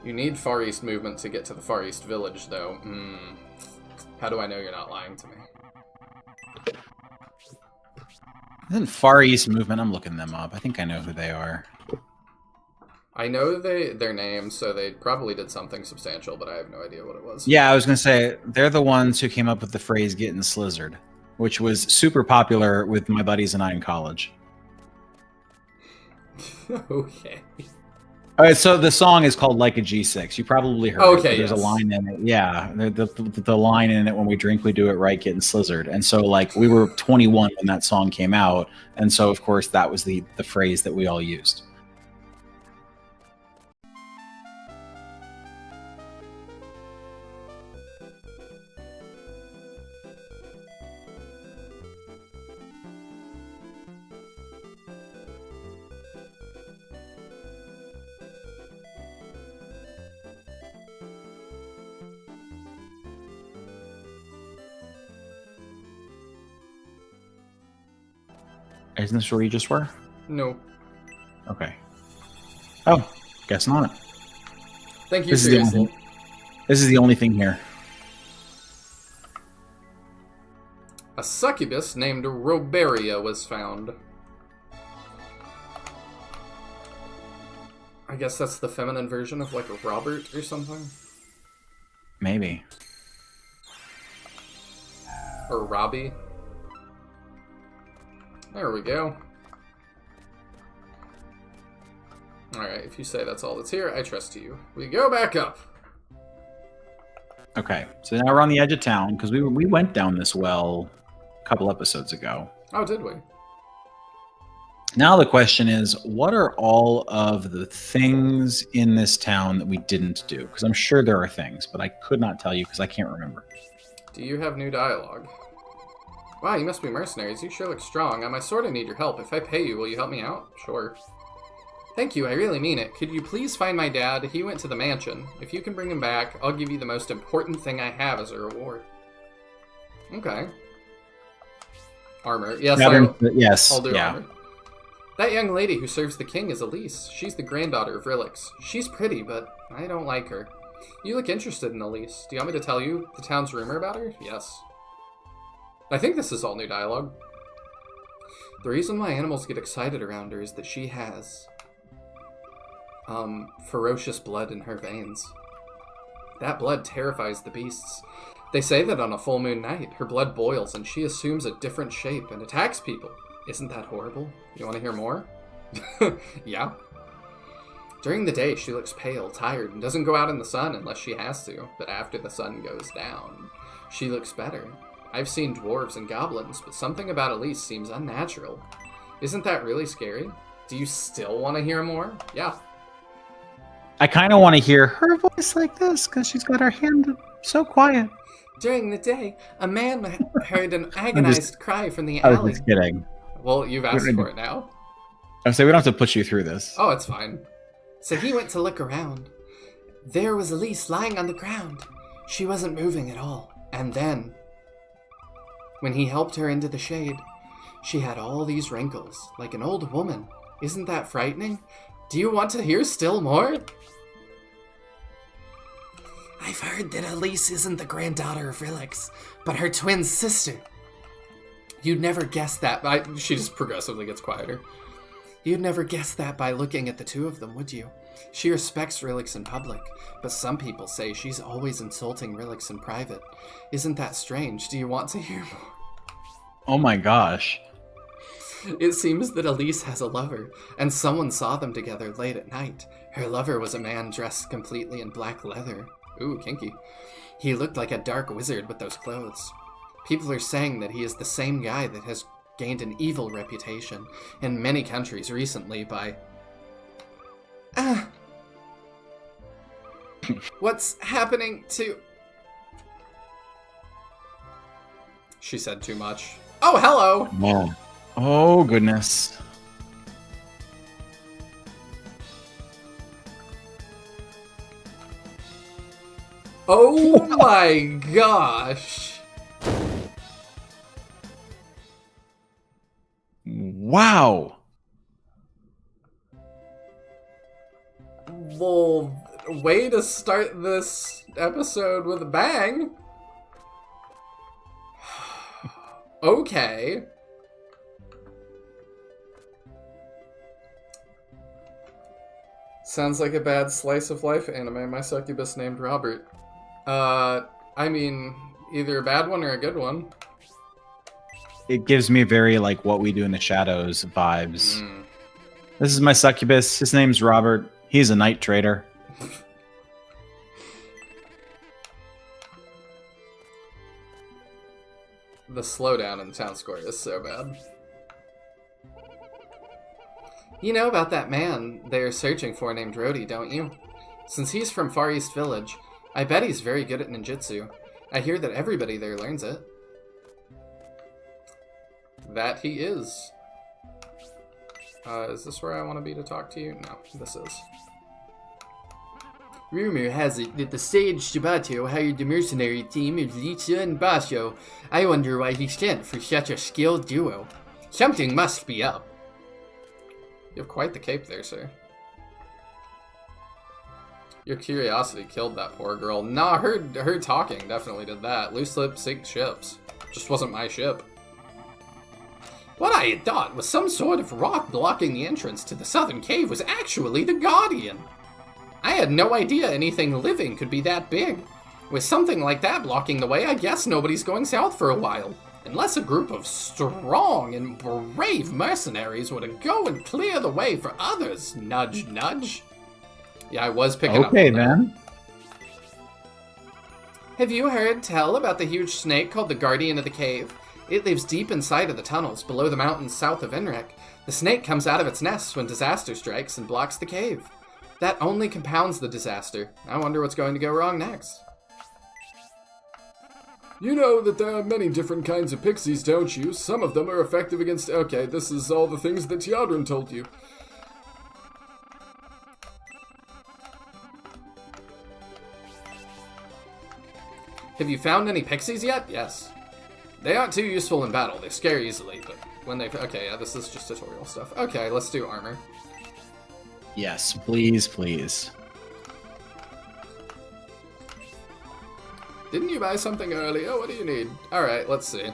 You need Far East movement to get to the Far East village, though. How do I know you're not lying to me? Isn't Far East movement? I'm looking them up. I think I know who they are. I know their names, so they probably did something substantial, but I have no idea what it was. Yeah, I was going to say, they're the ones who came up with the phrase getting slizzard, which was super popular with my buddies and I in college. Okay. All right, so the song is called Like a G6. You probably heard it. Okay, There's yes. a line in it. Yeah, the line in it, when we drink, we do it right, getting slizzard. And so, like, we were 21 when that song came out. And so, of course, that was the phrase that we all used. Isn't this where you just were? No. Okay. Oh, guess not. Thank you, This seriously. This is the only thing here. A succubus named Roberia was found. I guess that's the feminine version of, like, a Robert or something? Maybe. Or Robbie. There we go. Alright, if you say that's all that's here, I trust you. We go back up. Okay, so now we're on the edge of town, because we went down this well a couple episodes ago. Oh, did we? Now the question is, what are all of the things in this town that we didn't do? Because I'm sure there are things, but I could not tell you because I can't remember. Do you have new dialogue? Wow, you must be mercenaries. You sure look strong. I might sort of need your help. If I pay you, will you help me out? Sure. Thank you, I really mean it. Could you please find my dad? He went to the mansion. If you can bring him back, I'll give you the most important thing I have as a reward. Okay. Armor. Yes, yes. I'll do Yeah. armor. That young lady who serves the king is Elise. She's the granddaughter of Rilix. She's pretty, but I don't like her. You look interested in Elise. Do you want me to tell you the town's rumor about her? Yes. I think this is all new dialogue. The reason why animals get excited around her is that she has ferocious blood in her veins. That blood terrifies the beasts. They say that on a full moon night, her blood boils and she assumes a different shape and attacks people. Isn't that horrible? You want to hear more? Yeah. During the day, she looks pale, tired, and doesn't go out in the sun unless she has to. But after the sun goes down, she looks better. I've seen dwarves and goblins, but something about Elise seems unnatural. Isn't that really scary? Do you still want to hear more? Yeah. I kind of want to hear her voice like this because she's got her hand so quiet. During the day, a man heard an agonized cry from the alley. I was just kidding. Well, you've asked for it now. I say we don't have to put you through this. Oh, it's fine. So he went to look around. There was Elise lying on the ground. She wasn't moving at all. And then, when he helped her into the shade, she had all these wrinkles, like an old woman. Isn't that frightening? Do you want to hear still more? I've heard that Elise isn't the granddaughter of Rilix, but her twin sister. You'd never guess that. She just progressively gets quieter. You'd never guess that by looking at the two of them, would you? She respects Rilix in public, but some people say she's always insulting Rilix in private. Isn't that strange? Do you want to hear more? Oh my gosh. It seems that Elise has a lover, and someone saw them together late at night. Her lover was a man dressed completely in black leather. Ooh, kinky. He looked like a dark wizard with those clothes. People are saying that he is the same guy that has gained an evil reputation in many countries recently by... What's happening to... She said too much. Oh, hello! Oh, oh goodness. Oh my gosh! Wow. Well, way to start this episode with a bang. Okay. Sounds like a bad slice of life anime. My succubus named Robert. I mean, either a bad one or a good one. It gives me very, like, What We Do in the Shadows vibes. This is my succubus. His name's Robert. He's a night trader. The slowdown in the town square is so bad. You know about that man they're searching for named Rhodey, don't you? Since he's from Far East Village, I bet he's very good at ninjutsu. I hear that everybody there learns it. That he is. Is this where I want to be to talk to you? No, this is. Rumor has it that the sage Shibato hired the mercenary team of Litsa and Basho. I wonder why he sent for such a skilled duo. Something must be up. You have quite the cape there, sir. Your curiosity killed that poor girl. Nah, her talking definitely did that. Loose lips sink ships. Just wasn't my ship. What I had thought was some sort of rock blocking the entrance to the southern cave was actually the Guardian. I had no idea anything living could be that big. With something like that blocking the way, I guess nobody's going south for a while. Unless a group of strong and brave mercenaries were to go and clear the way for others. Nudge, nudge. Yeah, I was picking up on that. Okay, then. Have you heard tell about the huge snake called the Guardian of the Cave? It lives deep inside of the tunnels, below the mountains south of Enrek. The snake comes out of its nest when disaster strikes and blocks the cave. That only compounds the disaster. I wonder what's going to go wrong next. You know that there are many different kinds of pixies, don't you? Some of them are effective against... Okay, this is all the things that Yadrin told you. Have you found any pixies yet? Yes. They aren't too useful in battle. They scare easily, but when they... Okay, yeah, this is just tutorial stuff. Okay, let's do armor. Yes, please, please. Didn't you buy something earlier? What do you need? Alright, let's see.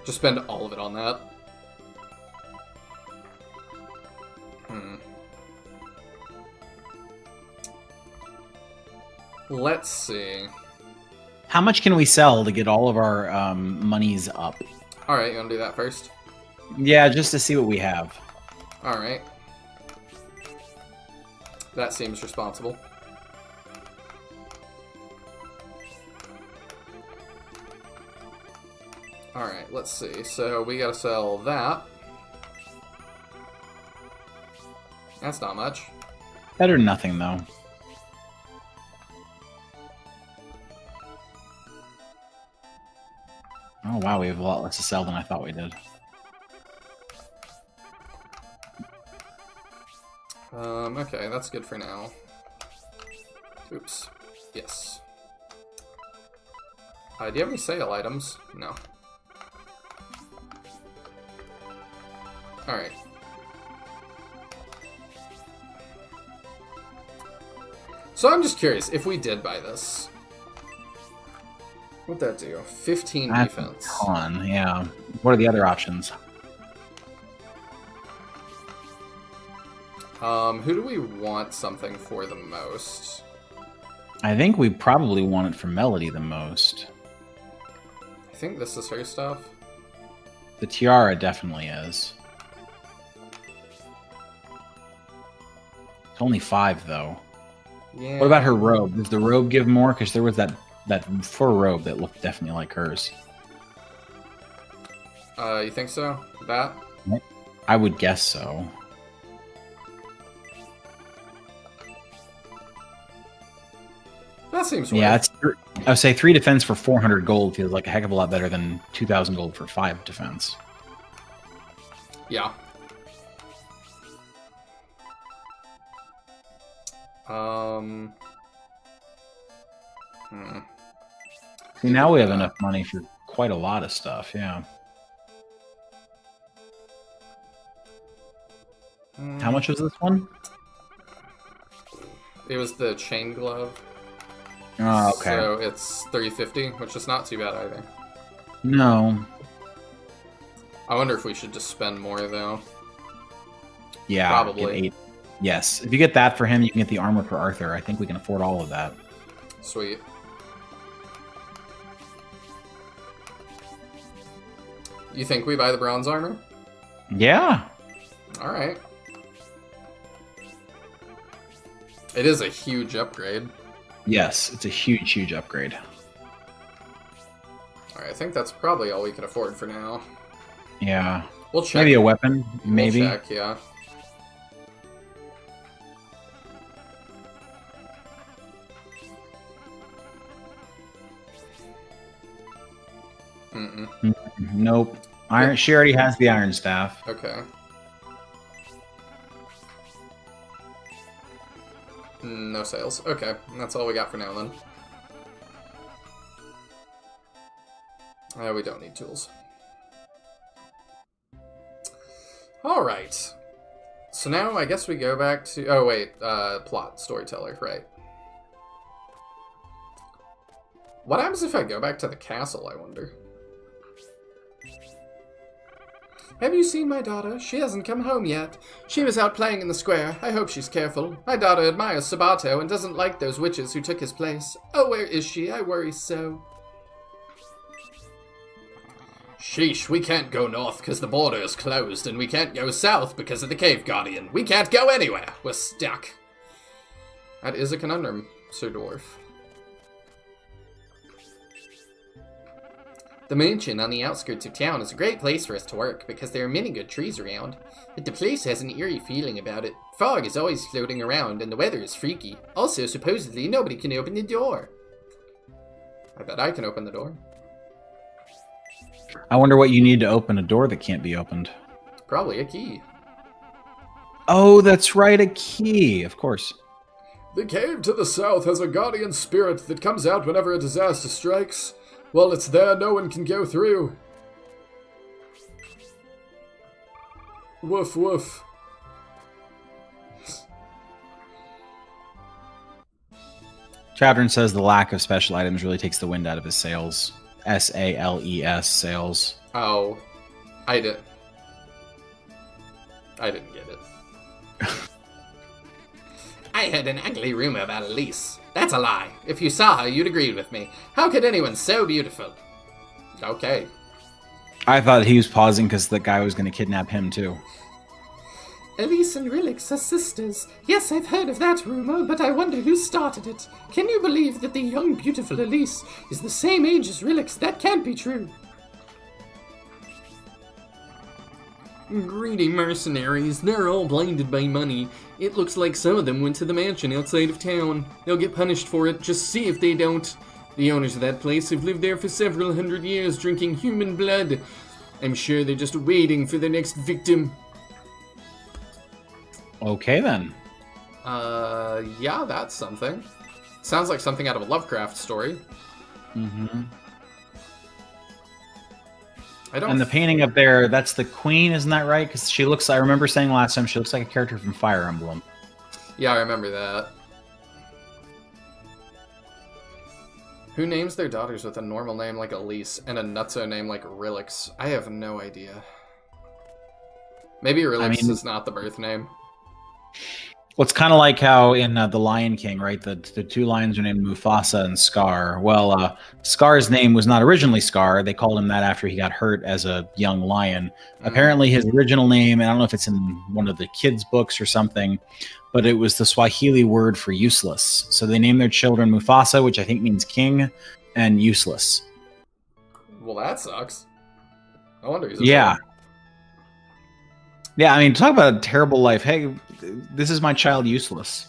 Just spend all of it on that. Let's see. How much can we sell to get all of our monies up? Alright, you want to do that first? Yeah, just to see what we have. Alright. That seems responsible. Alright, let's see. So we gotta sell that. That's not much. Better than nothing, though. Oh, wow, we have a lot less to sell than I thought we did. Okay, that's good for now. Oops. Yes. Do you have any sale items? No. Alright. So I'm just curious, if we did buy this, what'd that do? 15 That's defense. a ton, yeah. What are the other options? Who do we want something for the most? I think we probably want it for Melody the most. I think this is her stuff. The tiara definitely is. It's only 5, though. Yeah. What about her robe? Does the robe give more? Because there was that fur robe that looked definitely like hers. You think so? That? I would guess so. That seems Yeah, right. I would say 3 defense for 400 gold feels like a heck of a lot better than 2,000 gold for 5 defense. Yeah. See, now we have enough money for quite a lot of stuff, yeah. How much was this one? It was the chain glove. Oh, okay. So it's 350, which is not too bad either. No. I wonder if we should just spend more, though. Yeah. Probably. Get 8. Yes. If you get that for him, you can get the armor for Arthur. I think we can afford all of that. Sweet. You think we buy the bronze armor? Yeah. Alright. It is a huge upgrade. Yes, it's a huge, huge upgrade. Alright, I think that's probably all we can afford for now. Yeah. We'll check. Maybe a weapon. Maybe. We'll check, yeah. Nope. Iron. She already has the iron staff. Okay. No sales. Okay, that's all we got for now then. We don't need tools. Alright. So now I guess we go back to... Oh wait, plot, storyteller, right. What happens if I go back to the castle, I wonder? Have you seen my daughter? She hasn't come home yet. She was out playing in the square. I hope she's careful. My daughter admires Sabato and doesn't like those witches who took his place. Oh, where is she? I worry so. Sheesh, we can't go north because the border is closed, and we can't go south because of the Cave Guardian. We can't go anywhere. We're stuck. That is a conundrum, Sir Dwarf. The mansion on the outskirts of town is a great place for us to work because there are many good trees around, but the place has an eerie feeling about it. Fog is always floating around and the weather is freaky. Also, supposedly, nobody can open the door. I bet I can open the door. I wonder what you need to open a door that can't be opened. Probably a key. Oh, that's right, a key, of course. The cave to the south has a guardian spirit that comes out whenever a disaster strikes. While it's there, no one can go through. Woof woof. Chadron says the lack of special items really takes the wind out of his sails. S-A-L-E-S, sales. Oh, I didn't get it. I heard an ugly rumor about Elise. That's a lie. If you saw her, you'd agree with me. How could anyone so beautiful? Okay. I thought he was pausing because the guy was going to kidnap him, too. Elise and Relix are sisters. Yes, I've heard of that rumor, but I wonder who started it. Can you believe that the young, beautiful Elise is the same age as Relix? That can't be true. Greedy mercenaries. They're all blinded by money. It looks like some of them went to the mansion outside of town. They'll get punished for it. Just see if they don't. The owners of that place have lived there for several hundred years, drinking human blood. I'm sure they're just waiting for their next victim. Okay, then. Yeah, that's something. Sounds like something out of a Lovecraft story. Mm-hmm. And the painting up there, that's the queen, isn't that right? Because she looks, I remember saying last time, she looks like a character from Fire Emblem. Yeah, I remember that. Who names their daughters with a normal name like Elise and a nutso name like Relix? I have no idea. Maybe Relix is not the birth name. Well, it's kind of like how in The Lion King, right? The two lions are named Mufasa and Scar. Well, Scar's name was not originally Scar. They called him that after he got hurt as a young lion. Apparently, his original name, and I don't know if it's in one of the kids' books or something, but it was the Swahili word for useless. So they named their children Mufasa, which I think means king, and useless. Well, that sucks. I wonder he's yeah. Yeah, I mean, talk about a terrible life. Hey, this is my child useless.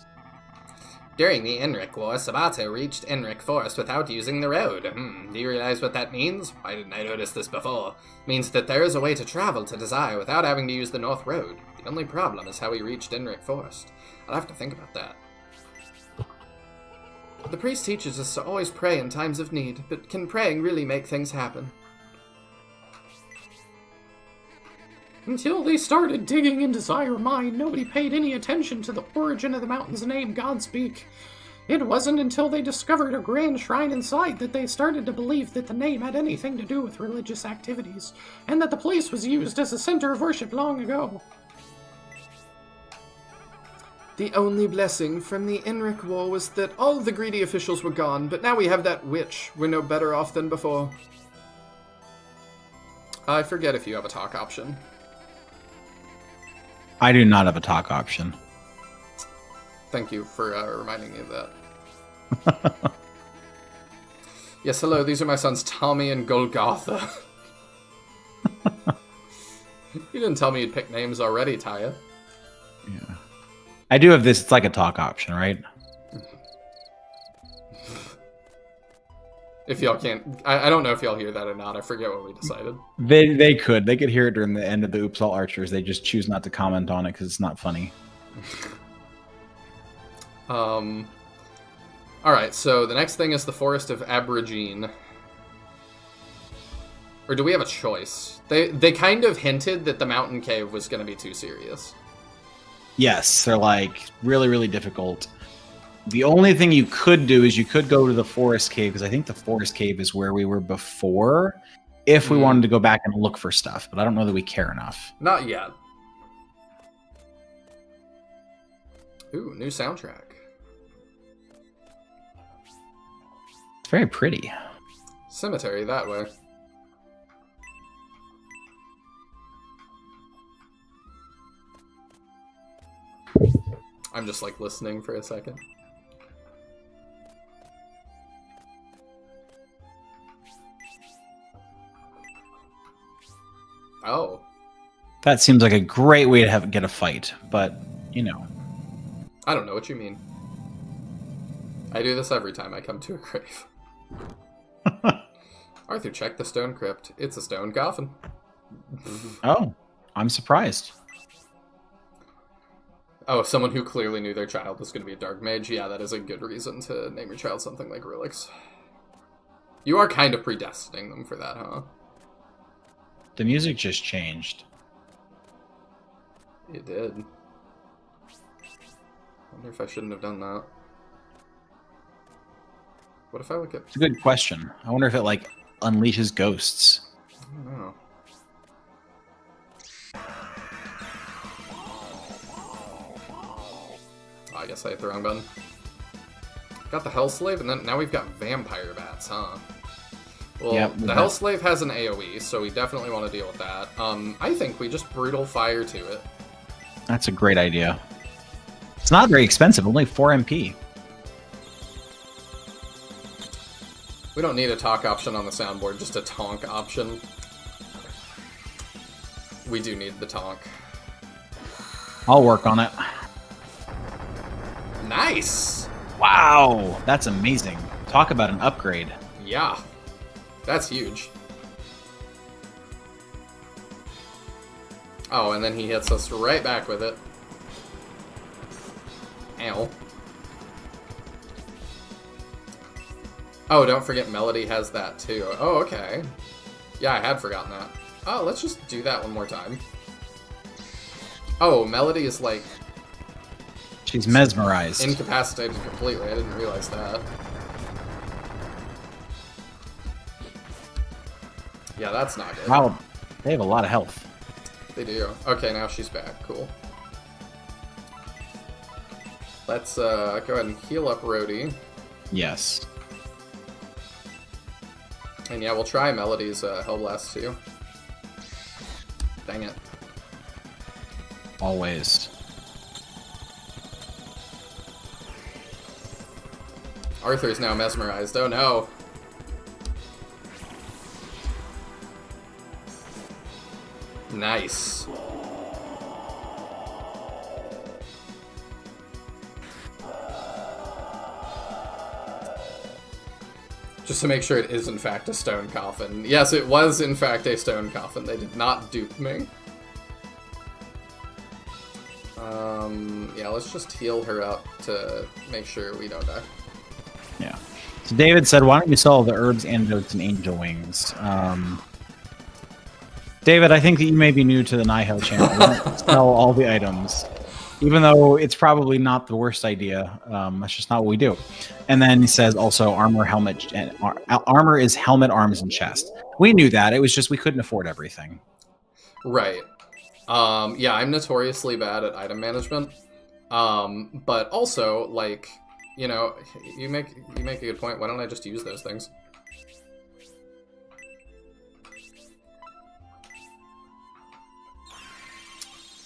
During the Enric War, Sabato reached Enric Forest without using the road. Do you realize what that means? Why didn't I notice this before? It means that there is a way to travel to Desire without having to use the North Road. The only problem is how he reached Enric Forest. I'll have to think about that. The priest teaches us to always pray in times of need, but can praying really make things happen? Until they started digging into Zyre Mine, nobody paid any attention to the origin of the mountain's name, Godspeak. It wasn't until they discovered a grand shrine inside that they started to believe that the name had anything to do with religious activities, and that the place was used as a center of worship long ago. The only blessing from the Enric War was that all the greedy officials were gone, but now we have that witch. We're no better off than before. I forget if you have a talk option. I do not have a talk option. Thank you for reminding me of that. Yes, hello, these are my sons Tommy and Golgotha. You didn't tell me you'd pick names already, Taya. Yeah. I do have this, it's like a talk option, right? If y'all can't... I don't know if y'all hear that or not. I forget what we decided. They could. They could hear it during the end of the Oops All Archers. They just choose not to comment on it because it's not funny. Alright, so the next thing is the Forest of Aborigine. Or do we have a choice? They kind of hinted that the mountain cave was going to be too serious. Yes, they're like really, really difficult. The only thing you could do is you could go to the forest cave, because I think the forest cave is where we were before, if we wanted to go back and look for stuff, but I don't know that we care enough. Not yet. Ooh, new soundtrack. It's very pretty. Cemetery, that way. I'm just, like, listening for a second. Oh. That seems like a great way to get a fight, but, you know. I don't know what you mean. I do this every time I come to a grave. Arthur, check the stone crypt. It's a stone coffin. Oh, I'm surprised. Oh, someone who clearly knew their child was going to be a dark mage? Yeah, that is a good reason to name your child something like Relix. You are kind of predestining them for that, huh? The music just changed. It did. I wonder if I shouldn't have done that. What if I look at... It's a good question. I wonder if it, like, unleashes ghosts. I don't know. Oh, I guess I hit the wrong button. Got the Hell Slave, and then now we've got Vampire Bats, huh? Well, yep, the Hell Slave has an AoE, so we definitely want to deal with that. I think we just Brutal Fire to it. That's a great idea. It's not very expensive, only 4 MP. We don't need a talk option on the soundboard, just a tonk option. We do need the tonk. I'll work on it. Nice! Wow, that's amazing. Talk about an upgrade. Yeah, that's huge. Oh, and then he hits us right back with it. Ow. Oh, don't forget Melody has that too. Oh, okay. Yeah, I had forgotten that. Oh, let's just do that one more time. Oh, Melody is like... She's mesmerized. Incapacitated completely. I didn't realize that. Yeah, that's not good. Wow, they have a lot of health. They do. Okay, now she's back. Cool. Let's go ahead and heal up Rhodey. Yes. And yeah, we'll try Melody's Hellblast too. Dang it. Always. Arthur's now mesmerized. Oh no. Nice. Just to make sure it is in fact a stone coffin. Yes, it was in fact a stone coffin. They did not dupe me. Yeah, let's just heal her up to make sure we don't die. Yeah. So David said, why don't you sell the herbs, antidotes, and angel wings? David, I think that you may be new to the Nihil channel. We don't sell all the items, even though it's probably not the worst idea. That's just not what we do. And then he says also armor, helmet, and armor is helmet, arms, and chest. We knew that. It was just we couldn't afford everything. Right. Yeah, I'm notoriously bad at item management. But also, like, you know, you make a good point. Why don't I just use those things?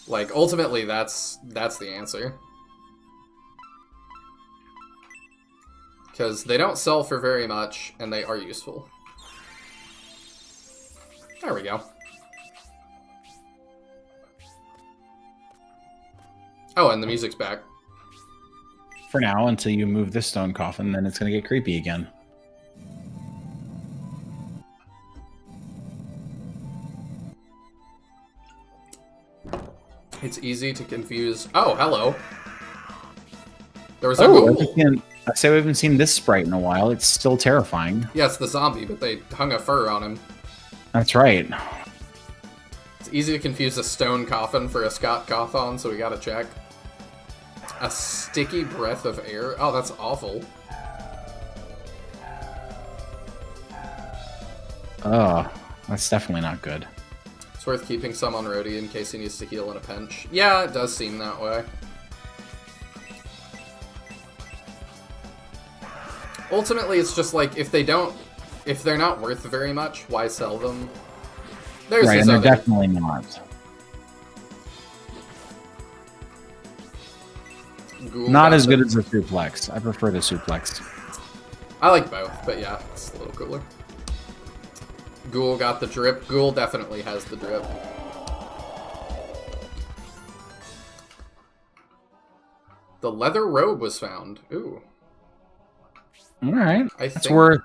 Like, ultimately, that's the answer. Because they don't sell for very much, and they are useful. There we go. Oh, and the music's back. For now, until you move this stone coffin, then it's going to get creepy again. It's easy to confuse. Oh, hello. There was a ghoul. I say we haven't seen this sprite in a while. It's still terrifying. Yeah, it's the zombie, but they hung a fur on him. That's right. It's easy to confuse a stone coffin for a Scott Cawthon, so we gotta check. A sticky breath of air? Oh, that's awful. Oh, that's definitely not good. It's worth keeping some on Rhodey in case he needs to heal in a pinch. Yeah, it does seem that way. Ultimately, it's just like, if they're not worth very much, why sell them? There's right, and they're definitely not. Not as good as the suplex. I prefer the suplex. I like both, but yeah, it's a little cooler. Ghoul got the drip. Ghoul definitely has the drip. The leather robe was found. Ooh. Alright. That's worth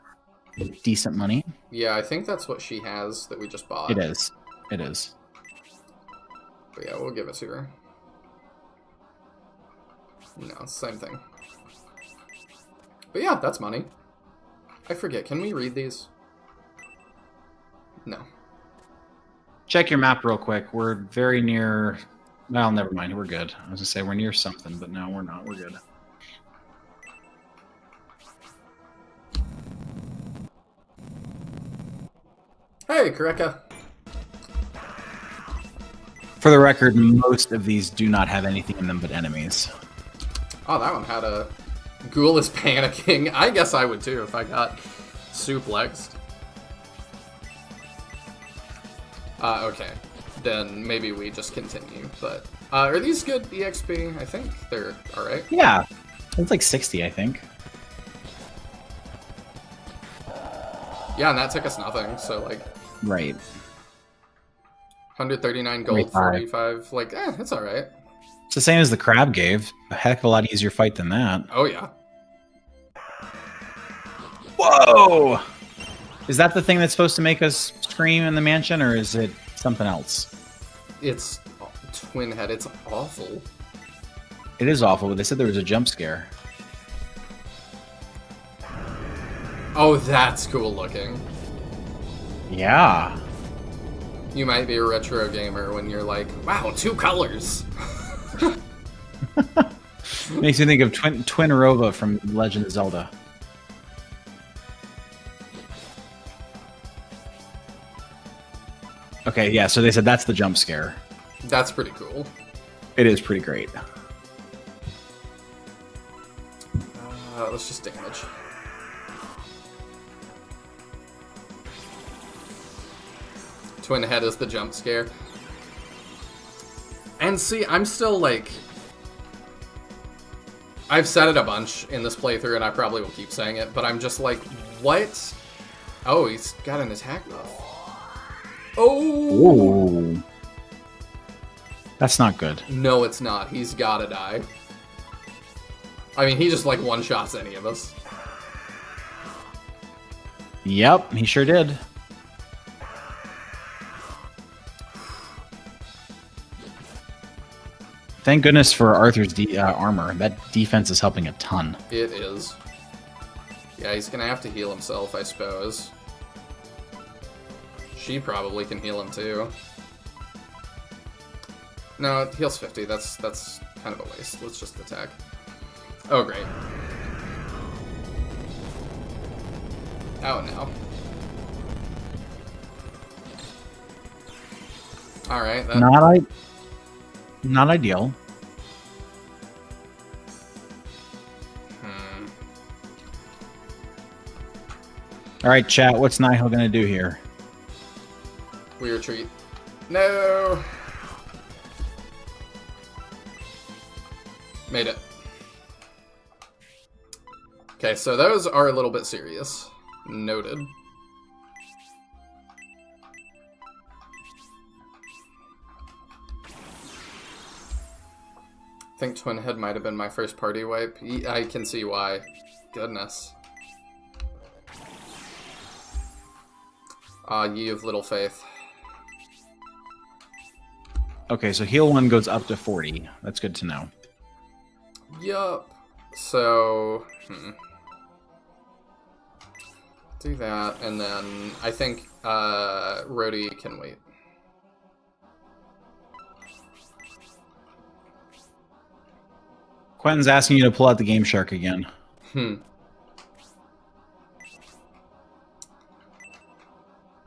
decent money. Yeah, I think that's what she has that we just bought. It is. It is. But yeah, we'll give it to her. No, same thing. But yeah, that's money. I forget, can we read these? No. Check your map real quick. We're very near... Well, never mind. We're good. I was going to say we're near something, but no, we're not. We're good. Hey, Kareka. For the record, most of these do not have anything in them but enemies. Oh, that one had a... Ghoul is panicking. I guess I would too if I got suplexed. Okay. Then maybe we just continue. But are these good EXP? I think they're alright. Yeah. It's like 60, I think. Yeah, and that took us nothing, so like... Right. 139 gold, 45. Like, it's alright. It's the same as the crab gave. A heck of a lot easier fight than that. Oh, yeah. Whoa! Is that the thing that's supposed to make us scream in the mansion, or is it something else? It's Twin Head. It's awful. It is awful, but they said there was a jump scare. Oh, that's cool looking. Yeah. You might be a retro gamer when you're like, wow, 2 colors. Makes me think of Twin Rova from Legend of Zelda. Okay, yeah, so they said that's the jump scare. That's pretty cool. It is pretty great. Let's just damage. Twin Head is the jump scare. And see, I'm still like... I've said it a bunch in this playthrough, and I probably will keep saying it, but I'm just like, what? Oh, he's got an attack buff. Oh! Ooh. That's not good. No, it's not. He's gotta die. I mean, he just, like, one-shots any of us. Yep, he sure did. Thank goodness for Arthur's armor. That defense is helping a ton. It is. Yeah, he's gonna have to heal himself, I suppose. She probably can heal him too. No, it heals 50. That's kind of a waste. Let's just attack. Oh, great. Oh, no. Alright, that... Not ideal. Alright, chat, what's Nihil gonna do here? We retreat. No! Made it. Okay, so those are a little bit serious. Noted. I think Twin Head might have been my first party wipe. I can see why. Goodness. Ye of little faith. Okay, so heal 1 goes up to 40. That's good to know. Yup. So, do that, and then I think Rhodey can wait. Quentin's asking you to pull out the Game Shark again.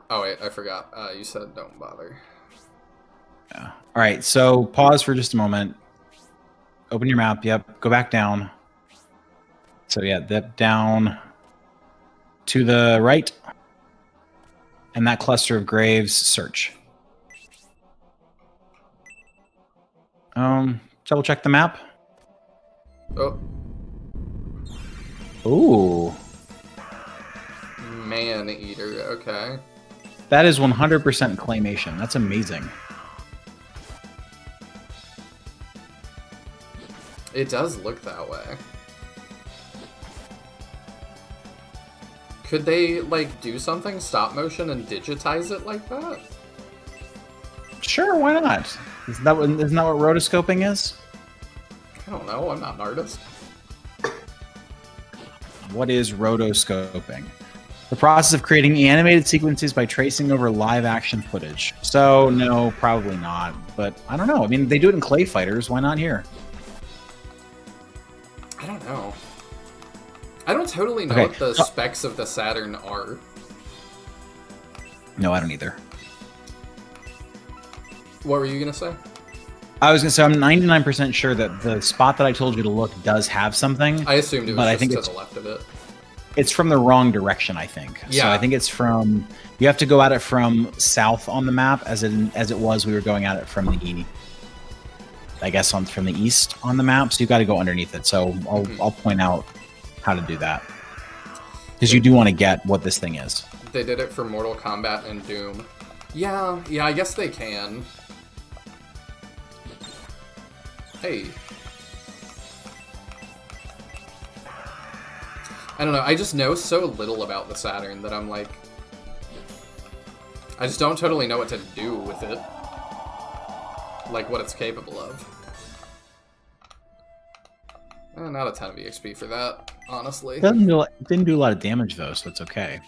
Oh wait, I forgot. You said don't bother. Yeah. All right, so pause for just a moment. Open your map. Yep. Go back down. So yeah, that down to the right, and that cluster of graves. Search. Double check the map. Oh. Ooh. Man Eater. Okay. That is 100% claymation. That's amazing. It does look that way. Could they, like, do something, stop motion, and digitize it like that? Sure, why not? Isn't that what rotoscoping is? I don't know, I'm not an artist. What is rotoscoping? The process of creating animated sequences by tracing over live action footage. So, no, probably not. But, I don't know. I mean, they do it in Clay Fighters. Why not here? I don't know. I don't totally know what the specs of the Saturn are. No, I don't either. What were you going to say? I was going to say, I'm 99% sure that the spot that I told you to look does have something. I assumed it was just to the left of it. It's from the wrong direction, I think. Yeah. So I think it's from... You have to go at it from south on the map, as it was we were going at it from the... I guess from the east on the map, so you got to go underneath it. So I'll point out how to do that. Because you do want to get what this thing is. They did it for Mortal Kombat and Doom. Yeah, I guess they can. Hey. I don't know, I just know so little about the Saturn that I'm like... I just don't totally know what to do with it. Like, what it's capable of. Not a ton of EXP for that, honestly. Didn't do a lot of damage, though, so it's okay.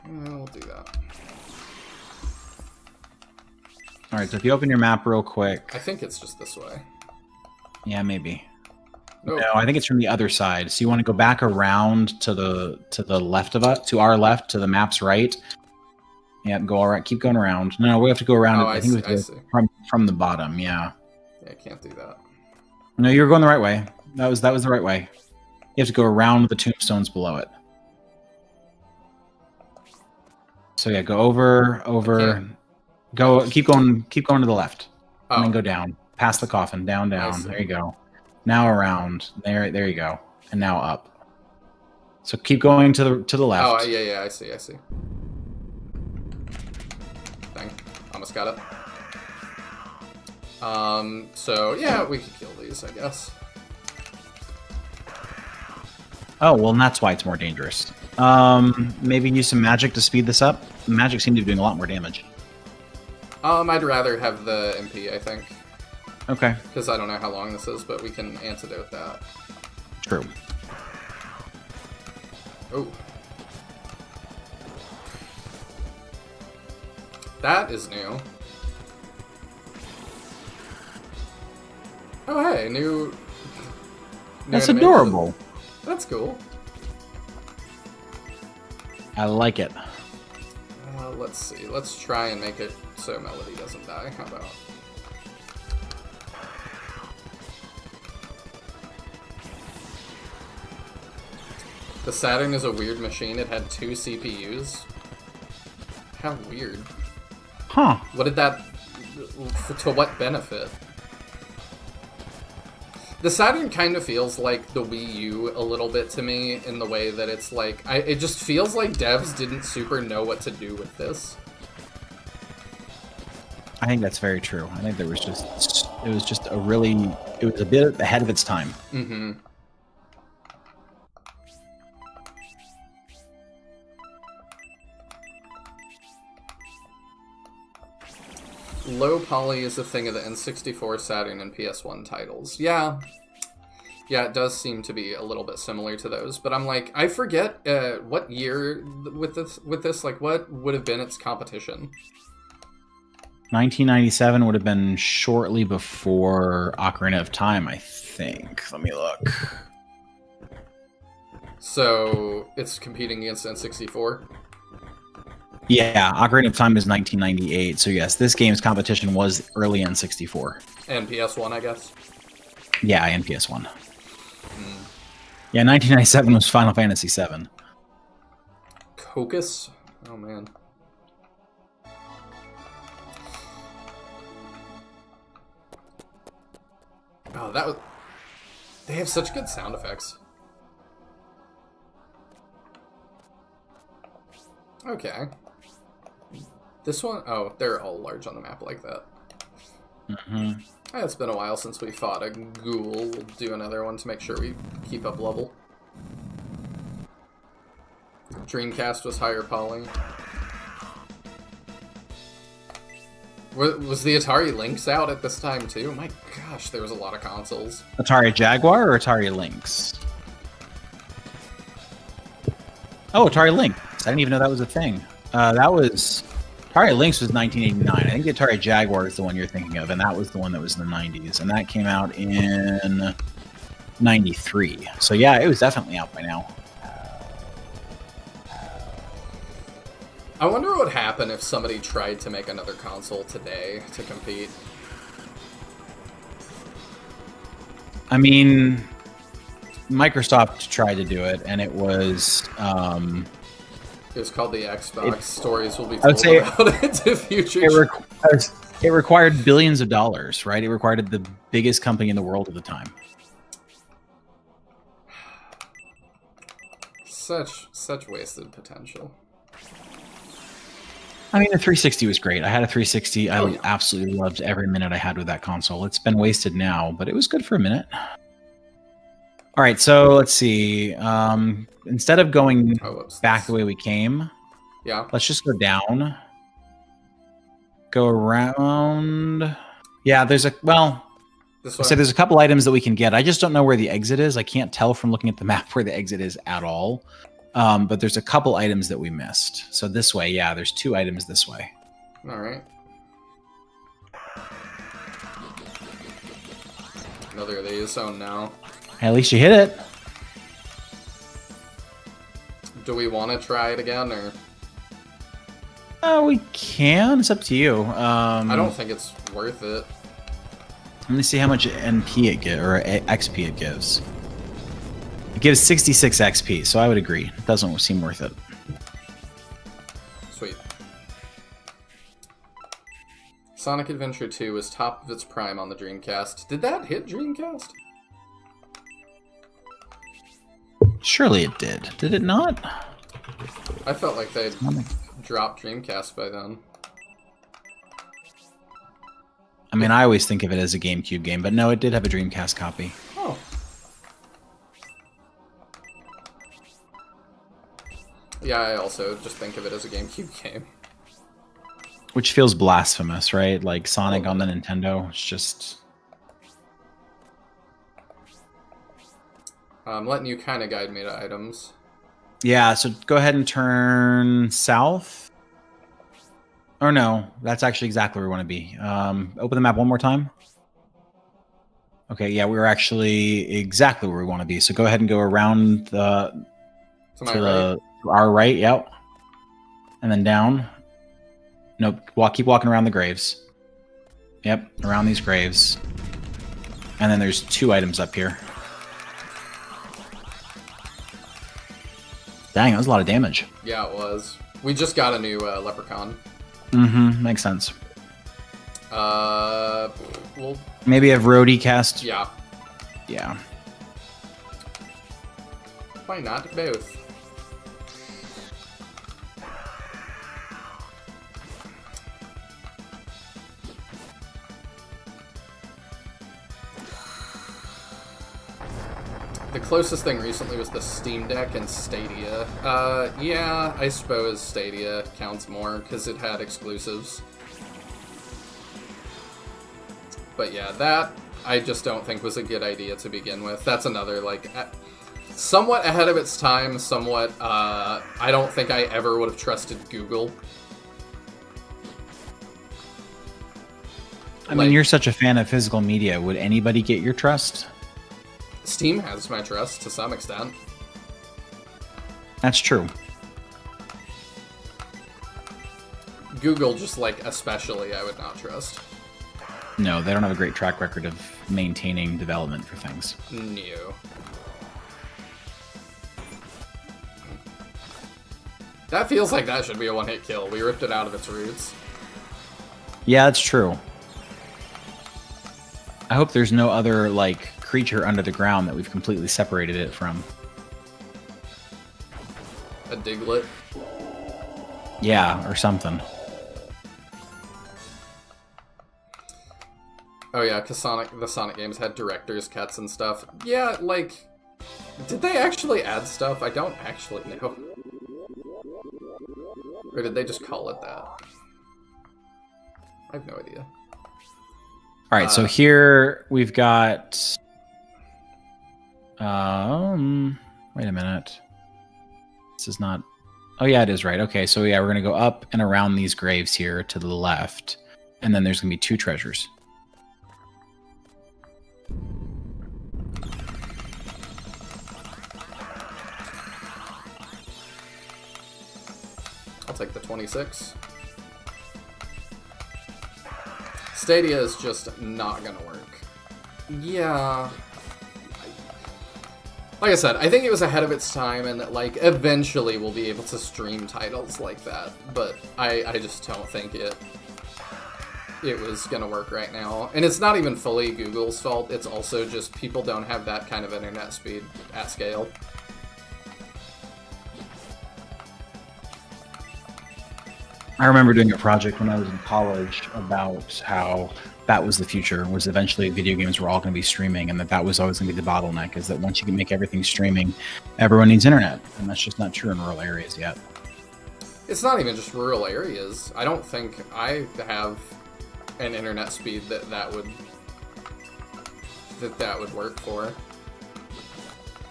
We'll do that. Alright, so if you open your map real quick... I think it's just this way. Yeah, maybe. Nope. No, I think it's from the other side. So you want to go back around to the left of us, to our left, to the map's right. Yeah, go all right. Keep going around. No, we have to go around. Oh, I think we have to go from the bottom. Yeah. Yeah, I can't do that. No, you're going the right way. That was the right way. You have to go around the tombstones below it. So yeah, go over. Go. Keep going to the left. Oh. And then go down, past the coffin, down. There you go. Now around. There you go. And now up. So keep going to the left. Oh, yeah, I see. Dang. Almost got it. So, yeah, we could kill these, I guess. Oh, well, and that's why it's more dangerous. Maybe use some magic to speed this up. Magic seemed to be doing a lot more damage. I'd rather have the MP, I think. Okay. Because I don't know how long this is, but we can antidote that. True. Oh. That is new. Oh, hey, new That's animation. adorable. That's cool. I like it. Let's see. Let's try and make it so Melody doesn't die. How about? The Saturn is a weird machine. It had 2 CPUs. How weird. Huh. What did that... To what benefit? The Saturn kind of feels like the Wii U a little bit to me in the way that it's like... it just feels like devs didn't super know what to do with this. I think that's very true. I think it was just it was a bit ahead of its time. Mm-hmm. Low poly is a thing of the N64, Saturn, and PS1 titles. Yeah. Yeah, it does seem to be a little bit similar to those, but I'm like, I forget what year with this, like, what would have been its competition? 1997 would have been shortly before Ocarina of Time, I think. Let me look. So, it's competing against N64? Yeah, Ocarina of Time is 1998, so yes, this game's competition was early N64. And PS1, I guess? Yeah, and PS1. Yeah, 1997 was Final Fantasy VII. Cocos? Oh, man. Oh, that was... They have such good sound effects. Okay. This one... Oh, they're all large on the map like that. Mm-hmm. It's been a while since we fought a ghoul. We'll do another one to make sure we keep up level. Dreamcast was higher poly. Was the Atari Lynx out at this time too? My gosh, there was a lot of consoles. Atari Jaguar or Atari Lynx? Oh, Atari Lynx. I didn't even know that was a thing. Atari Lynx was 1989. I think the Atari Jaguar is the one you're thinking of, and that was the one that was in the 90s. And that came out in 93. So yeah, it was definitely out by now. I wonder what would happen if somebody tried to make another console today to compete. I mean, Microsoft tried to do it, and it was... It was called the Xbox. Stories will be told about it in future. It required billions of dollars, right? It required the biggest company in the world at the time. Such wasted potential. I mean, the 360 was great. I had a 360. I absolutely loved every minute I had with that console. It's been wasted now, but it was good for a minute. All right, so let's see. Instead of going back the way we came, let's just go down. Go around. Yeah, there's a there's a couple items that we can get. I just don't know where the exit is. I can't tell from looking at the map where the exit is at all. But there's a couple items that we missed. So this way, yeah, there's 2 items this way. All right. Another of these. Oh no. Hey, at least you hit it. Do we want to try it again, or? We can. It's up to you. I don't think it's worth it. Let me see how much NP it gives, or XP it gives. It gives 66 XP, so I would agree. It doesn't seem worth it. Sweet. Sonic Adventure 2 was top of its prime on the Dreamcast. Did that hit Dreamcast? Surely it did. Did it not? I felt like they'd dropped Dreamcast by then. I mean, I always think of it as a GameCube game, but no, it did have a Dreamcast copy. Oh. Yeah, I also just think of it as a GameCube game. Which feels blasphemous, right? Like Sonic on the Nintendo. It's just... I'm letting you kind of guide me to items. Yeah, so go ahead and turn south. Or no, that's actually exactly where we want to be. Open the map one more time. Okay, yeah, we're actually exactly where we want to be. So go ahead and go around to our right, yep. And then down. Nope, keep walking around the graves. Yep, around these graves. And then there's 2 items up here. Dang, that was a lot of damage. Yeah, it was. We just got a new leprechaun. Mm-hmm, makes sense. Well, maybe have Rhodey cast. Yeah. Yeah. Why not both? The closest thing recently was the Steam Deck and Stadia. Yeah, I suppose Stadia counts more because it had exclusives. But yeah, that I just don't think was a good idea to begin with. That's another, like, somewhat ahead of its time, somewhat, I don't think I ever would have trusted Google. I mean, you're such a fan of physical media. Would anybody get your trust? Steam has my trust to some extent. That's true. Google, just like, especially, I would not trust. No, they don't have a great track record of maintaining development for things. No. That feels like that should be a one-hit kill. We ripped it out of its roots. Yeah, that's true. I hope there's no other, like, creature under the ground that we've completely separated it from. A Diglett? Yeah, or something. Oh yeah, because the Sonic games had director's cuts and stuff. Yeah, like, did they actually add stuff? I don't actually know. Or did they just call it that? I have no idea. Alright, so here we've got... wait a minute. This is not... Oh yeah, it is right. Okay, so yeah, we're going to go up and around these graves here to the left. And then there's going to be 2 treasures. I'll take the 26. Stadia is just not gonna work. Yeah. Like I said, I think it was ahead of its time, and that, like, eventually we'll be able to stream titles like that, but I just don't think it was gonna work right now. And it's not even fully Google's fault, it's also just people don't have that kind of internet speed at scale. I remember doing a project when I was in college about how that was the future, was eventually video games were all going to be streaming, and that was always going to be the bottleneck, is that once you can make everything streaming, everyone needs internet, and that's just not true in rural areas yet. It's not even just rural areas. I don't think I have an internet speed that would work for.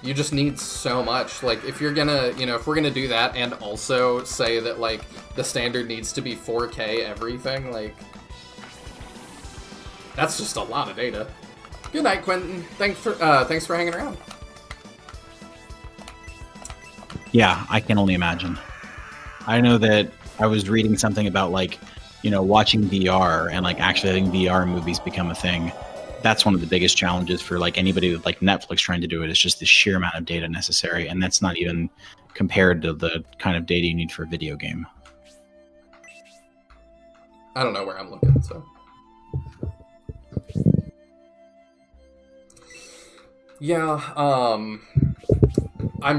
You just need so much. Like, if you're gonna, if we're gonna do that and also say that, like, the standard needs to be 4K everything, like, that's just a lot of data. Good night, Quentin. Thanks for hanging around. Yeah, I can only imagine. I know that I was reading something about, like, watching VR and, like, actually letting VR movies become a thing. That's one of the biggest challenges for, like, anybody with, like, Netflix trying to do it, is just the sheer amount of data necessary, and that's not even compared to the kind of data you need for a video game. I don't know where I'm looking, so. Yeah, I'm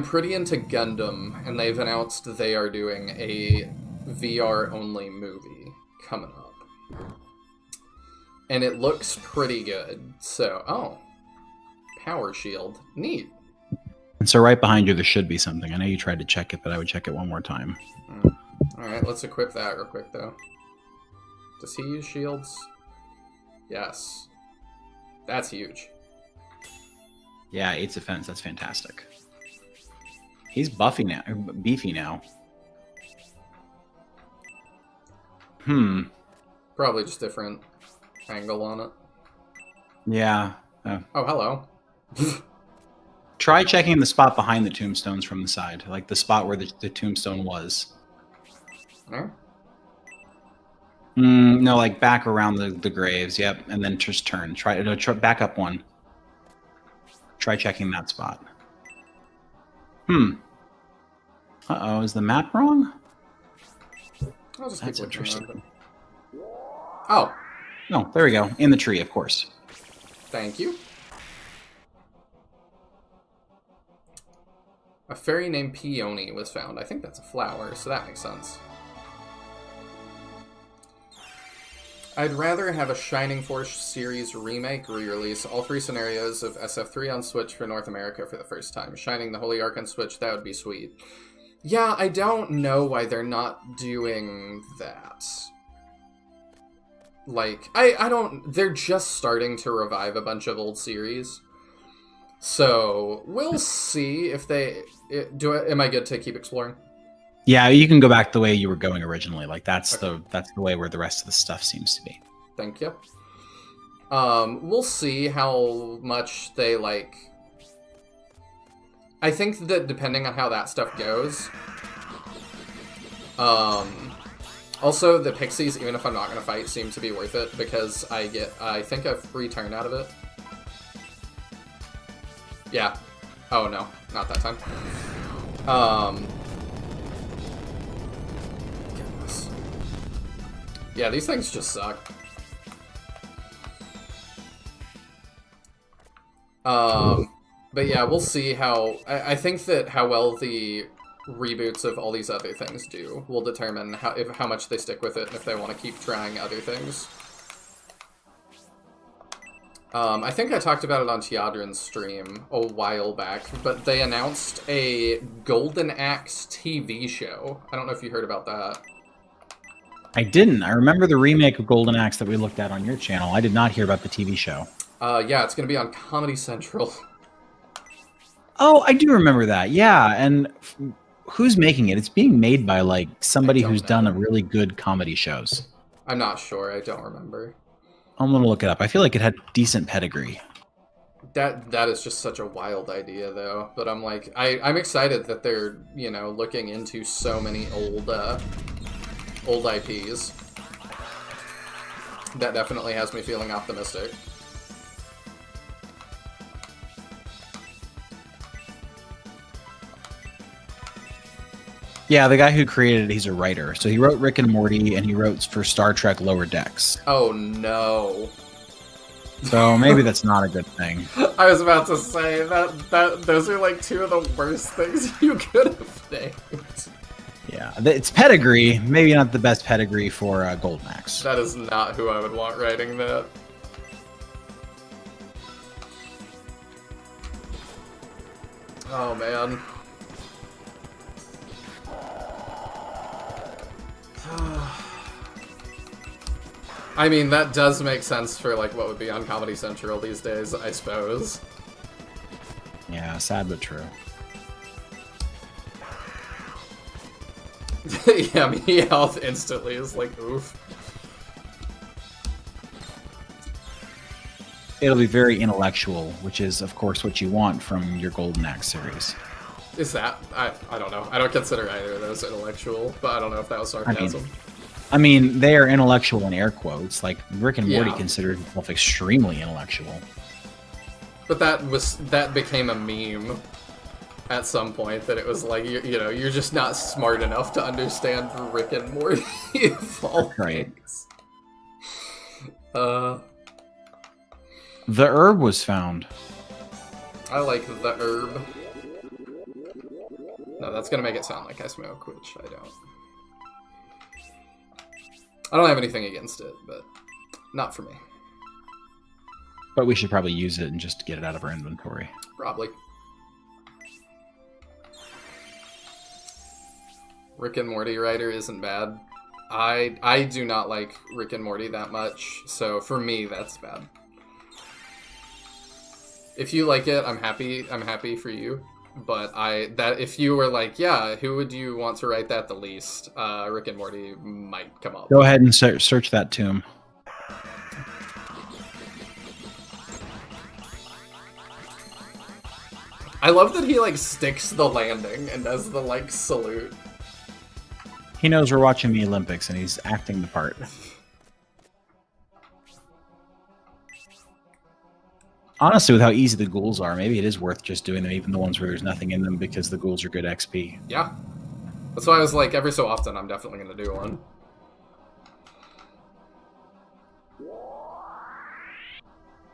pretty into Gundam, and they've announced they are doing a VR-only movie coming up. And it looks pretty good, so, Power Shield. Neat. And so right behind you, there should be something. I know you tried to check it, but I would check it one more time. Alright, let's equip that real quick, though. Does he use shields? Yes. That's huge. Yeah, 8's defense. That's fantastic. He's beefy now. Probably just different angle on it. Yeah. Oh, hello. Try checking the spot behind the tombstones from the side, like the spot where the tombstone was. There? No, like back around the graves. Yep, and then just turn. Try back up one. Try checking that spot. Uh-oh, is the map wrong? I'll just That's keep looking interesting. around. Oh. No, there we go. In the tree, of course. Thank you. A fairy named Peony was found. I think that's a flower, so that makes sense. I'd rather have a Shining Force series remake re-release all 3 scenarios of SF3 on Switch for North America for the first time. Shining the Holy Ark on Switch, that would be sweet. Yeah, I don't know why they're not doing that. Like, I don't... They're just starting to revive a bunch of old series. So, we'll see if they... Am I good to keep exploring? Yeah, you can go back the way you were going originally. Like, that's the way where the rest of the stuff seems to be. Thank you. We'll see how much they, like... I think that depending on how that stuff goes... Also, the pixies, even if I'm not going to fight, seem to be worth it, because I think, a free turn out of it. Yeah. Oh, no. Not that time. Goodness. Yeah, these things just suck. But yeah, we'll see how... I think that how well the reboots of all these other things do will determine how much they stick with it and if they want to keep trying other things. I think I talked about it on Tiadrin's stream a while back, but they announced a Golden Axe TV show. I don't know if you heard about that. I didn't. I remember the remake of Golden Axe that we looked at on your channel. I did not hear about the TV show. Yeah, it's going to be on Comedy Central. Oh, I do remember that. Yeah, and who's making it? It's being made by, like, somebody who's done a really good comedy shows. I'm not sure. I don't remember. I'm gonna look it up. I feel like it had decent pedigree. That is just such a wild idea, though. But I'm like, I'm excited that they're, you know, looking into so many old IPs. That definitely has me feeling optimistic. Yeah, the guy who created it, he's a writer. So he wrote Rick and Morty, and he wrote for Star Trek Lower Decks. Oh, no. So maybe that's not a good thing. I was about to say, that those are like 2 of the worst things you could have named. Yeah, it's pedigree. Maybe not the best pedigree for Golden Axe. That is not who I would want writing that. Oh, man. I mean, that does make sense for, like, what would be on Comedy Central these days, I suppose. Yeah, sad but true. Yeah, me health instantly is like, oof. It'll be very intellectual, which is, of course, what you want from your Golden Axe series. Is that? I don't know. I don't consider either of those intellectual, but I don't know if that was sarcasm. I mean, they are intellectual in air quotes. Like, Rick and Morty considered himself extremely intellectual. But that became a meme at some point, that it was like, you know, you're just not smart enough to understand Rick and Morty. Right. The herb was found. I like the herb. No, that's gonna make it sound like I smoke, which I don't. I don't have anything against it, but not for me. But we should probably use it and just get it out of our inventory. Probably. Rick and Morty writer isn't bad. I do not like Rick and Morty that much, so for me, that's bad. If you like it, I'm happy. I'm happy for you. But if you were like, yeah, who would you want to write that the least? Rick and Morty might come up. Go ahead and search that tomb. I love that he like sticks the landing and does the like salute. He knows we're watching the Olympics and he's acting the part. Honestly, with how easy the ghouls are, maybe it is worth just doing them, even the ones where there's nothing in them, because the ghouls are good XP. Yeah. That's why I was like, every so often, I'm definitely going to do one.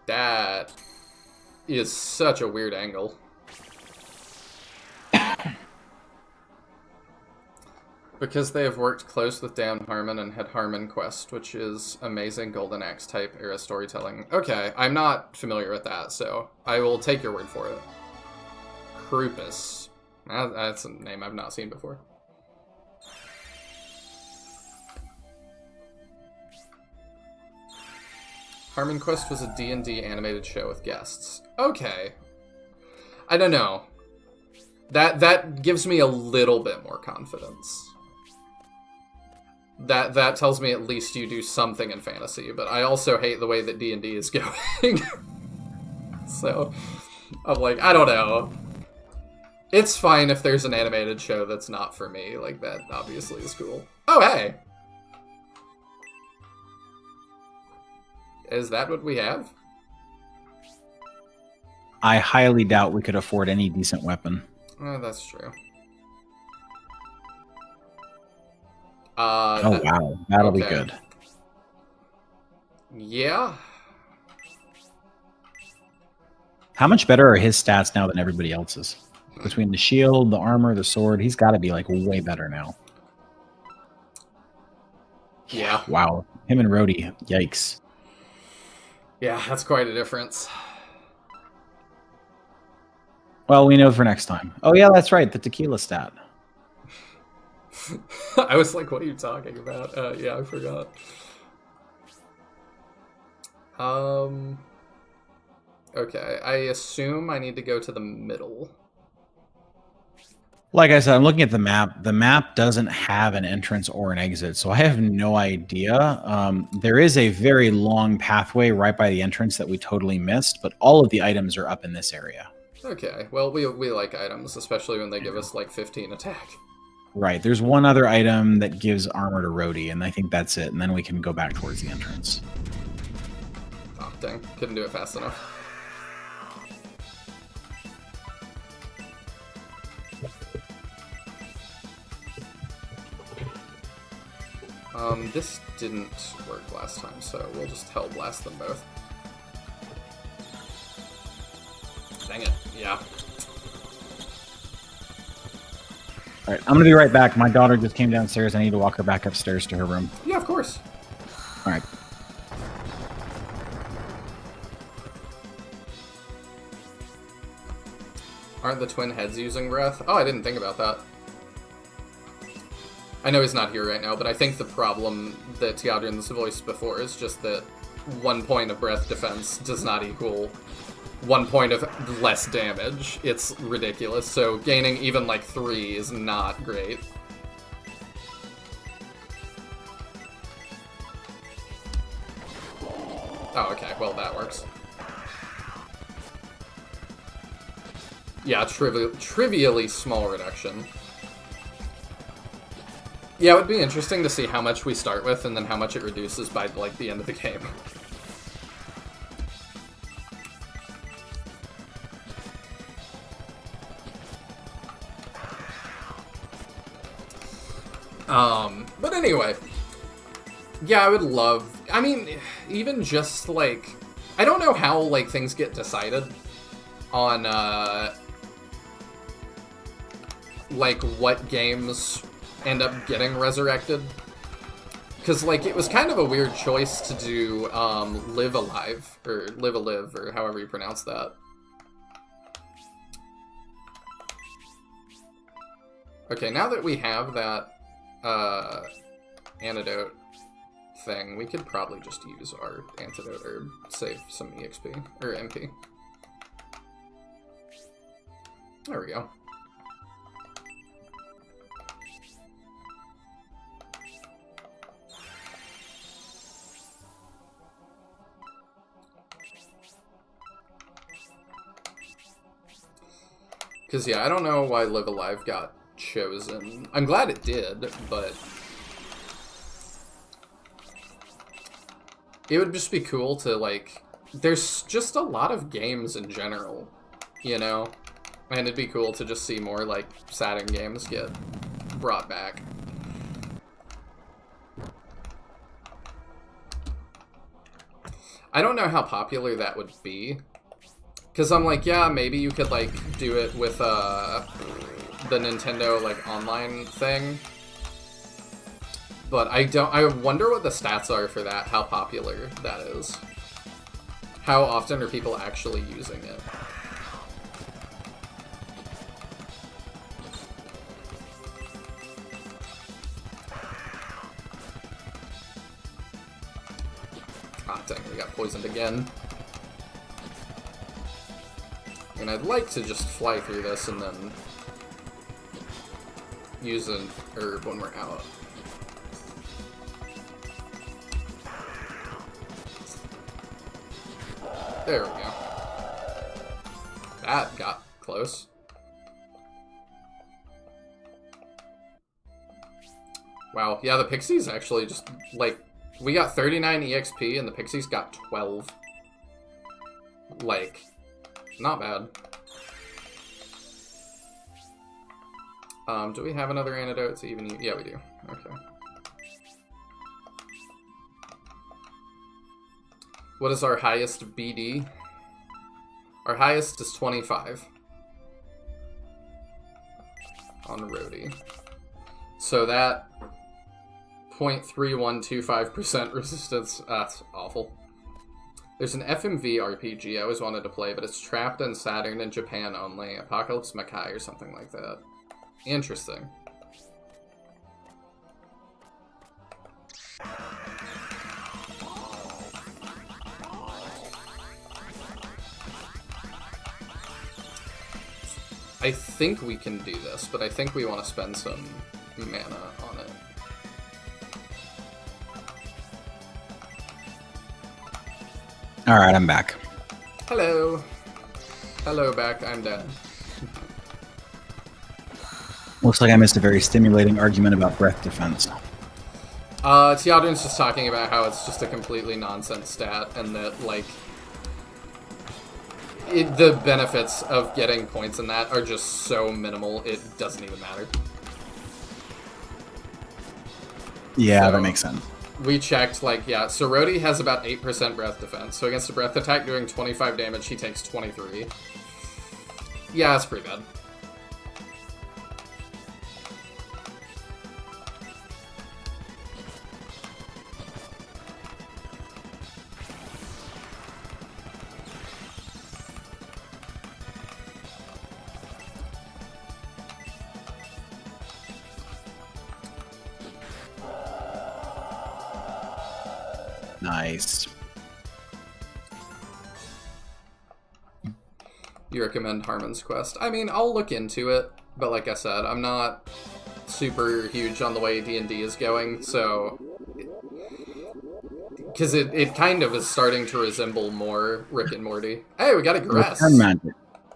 That is such a weird angle. Because they have worked close with Dan Harmon and had Harmon Quest, which is amazing Golden Axe type era storytelling. Okay, I'm not familiar with that, so I will take your word for it. Krupus. That's a name I've not seen before. Harmon Quest was a D&D animated show with guests. Okay. I don't know. That gives me a little bit more confidence. That tells me at least you do something in fantasy, but I also hate the way that D&D is going. So, I'm like, I don't know. It's fine if there's an animated show that's not for me. Like, that obviously is cool. Oh, hey! Is that what we have? I highly doubt we could afford any decent weapon. That's true. Oh, wow. That'll be good. Yeah. How much better are his stats now than everybody else's? Between the shield, the armor, the sword, he's got to be, like, way better now. Yeah. Wow. Him and Rhodey. Yikes. Yeah, that's quite a difference. Well, we know for next time. Oh, yeah, that's right. The tequila stat. I was like, what are you talking about? Yeah, I forgot. Okay, I assume I need to go to the middle. Like I said, I'm looking at the map. The map doesn't have an entrance or an exit, so I have no idea. There is a very long pathway right by the entrance that we totally missed, but all of the items are up in this area. Okay, well, we like items, especially when they give us, like, 15 attack. Right, there's one other item that gives armor to Rhodey, and I think that's it, and then we can go back towards the entrance. Oh, dang. Couldn't do it fast enough. This didn't work last time, so we'll just Hell Blast them both. Dang it, yeah. Alright, I'm gonna be right back. My daughter just came downstairs. I need to walk her back upstairs to her room. Yeah, of course. Alright. Aren't the twin heads using breath? Oh, I didn't think about that. I know he's not here right now, but I think the problem that Teodrin's voiced before is just that 1 point of breath defense does not equal 1 point of less damage. It's ridiculous, so gaining even like 3 is not great. Oh, okay, well that works. Yeah, trivially small reduction. Yeah, it would be interesting to see how much we start with and then how much it reduces by, like, the end of the game. But anyway. Yeah, I would love... I mean, even just, like... I don't know how, like, things get decided on, like, what games end up getting resurrected. Because, like, it was kind of a weird choice to do, Live Alive, or Live Alive, or however you pronounce that. Okay, now that we have that, antidote thing, we could probably just use our antidote herb, save some EXP, or MP. There we go. Because, yeah, I don't know why Live Alive got chosen. I'm glad it did, but it would just be cool to, like, there's just a lot of games in general, you know? And it'd be cool to just see more, like, Saturn games get brought back. I don't know how popular that would be. Because I'm like, yeah, maybe you could, like, do it with, the Nintendo, like, online thing. But I wonder what the stats are for that, how popular that is. How often are people actually using it? Ah, dang, we got poisoned again. And I'd like to just fly through this and then use an herb when we're out. There we go. That got close. Wow, yeah, the Pixies actually just, like, we got 39 EXP and the Pixies got 12. Like, not bad. Do we have another antidote to even use? Yeah, we do. Okay. What is our highest BD? Our highest is 25. On Rhodey. So that 0.3125% resistance, that's awful. There's an FMV RPG I always wanted to play, but it's trapped in Saturn and Japan only. Apocalypse Makai or something like that. Interesting. I think we can do this, but I think we want to spend some mana on it. Alright, I'm back. Hello. Hello, back. I'm dead. Looks like I missed a very stimulating argument about breath defense. Tiadrin's just talking about how it's just a completely nonsense stat, and that, like, the benefits of getting points in that are just so minimal, it doesn't even matter. Yeah, So, that makes sense. We checked, like, yeah, so Rhodey has about 8% breath defense, so against a breath attack doing 25 damage, he takes 23. Yeah, that's pretty bad. Nice. You recommend Harmon's Quest? I mean, I'll look into it, but like I said, I'm not super huge on the way D&D is going, so... Because it kind of is starting to resemble more Rick and Morty. Hey, we got Egress! Return magic.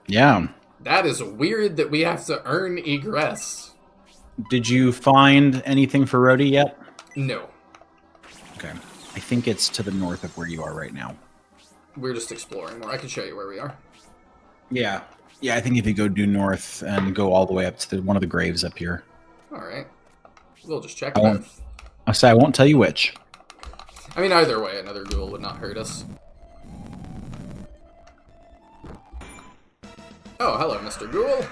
Yeah. That is weird that we have to earn Egress. Did you find anything for Rhodey yet? No. Okay. I think it's to the north of where you are right now. We're just exploring more. I can show you where we are. Yeah. Yeah, I think if you go due north and go all the way up to one of the graves up here. Alright. We'll just check I both. I won't tell you which. I mean, either way, another duel would not hurt us. Oh, hello, Mr. Ghoul.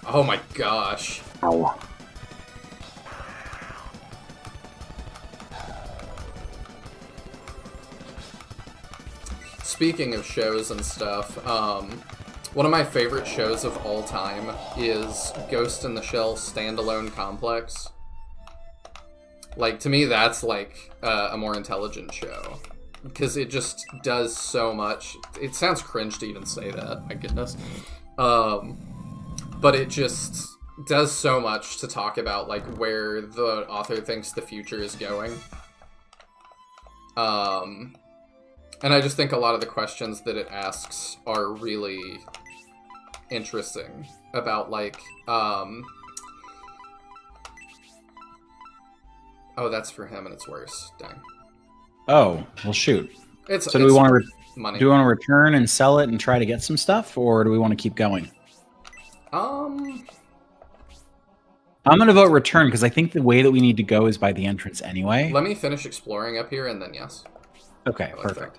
Oh my gosh. Ow. Speaking of shows and stuff, one of my favorite shows of all time is Ghost in the Shell Standalone Complex. Like, to me, that's like a more intelligent show. because it just does so much. It sounds cringe to even say that, my goodness. But it just does so much to talk about, like, where the author thinks the future is going. And I just think a lot of the questions that it asks are really interesting about, like, oh, that's for him and it's worse. Dang. Oh, well, shoot. So do we want to money? Do we want to return and sell it and try to get some stuff, or do we want to keep going? I'm going to vote return because I think the way that we need to go is by the entrance anyway. Let me finish exploring up here and then yes. Okay, Like perfect.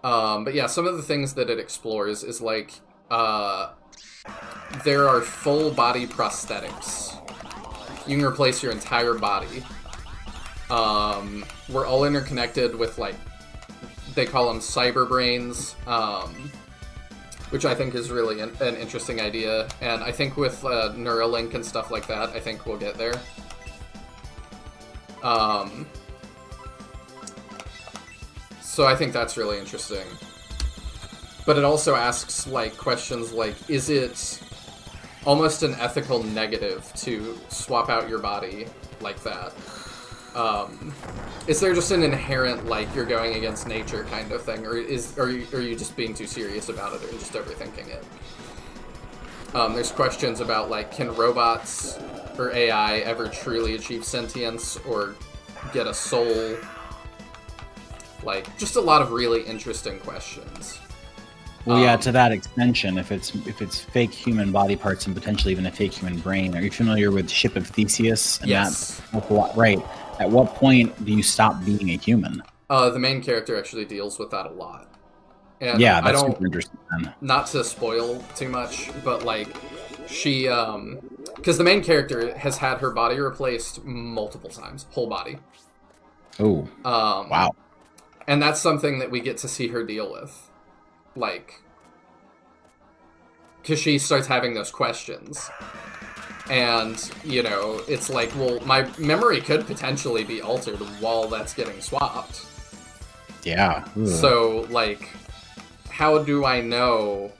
But yeah, some of the things that it explores is like, there are full body prosthetics. You can replace your entire body. We're all interconnected with, like, they call them cyber brains, which I think is really an interesting idea. And I think with Neuralink and stuff like that, I think we'll get there. So I think that's really interesting. But it also asks, like, questions like, is it almost an ethical negative to swap out your body like that? Is there just an inherent, like, you're going against nature kind of thing? Or are you just being too serious about it and just overthinking it? There's questions about, like, can robots or AI ever truly achieve sentience or get a soul? Like, just a lot of really interesting questions. Well, yeah, to that extension, if it's fake human body parts and potentially even a fake human brain, are you familiar with Ship of Theseus? And yes. Right. At what point do you stop being a human? The main character actually deals with that a lot. And yeah, that's super interesting. Not to spoil too much, but, like, she, because the main character has had her body replaced multiple times, whole body. Oh, wow. And that's something that we get to see her deal with. Like, because she starts having those questions. And, you know, it's like, well, my memory could potentially be altered while that's getting swapped. Yeah. Ugh. So, like, how do I know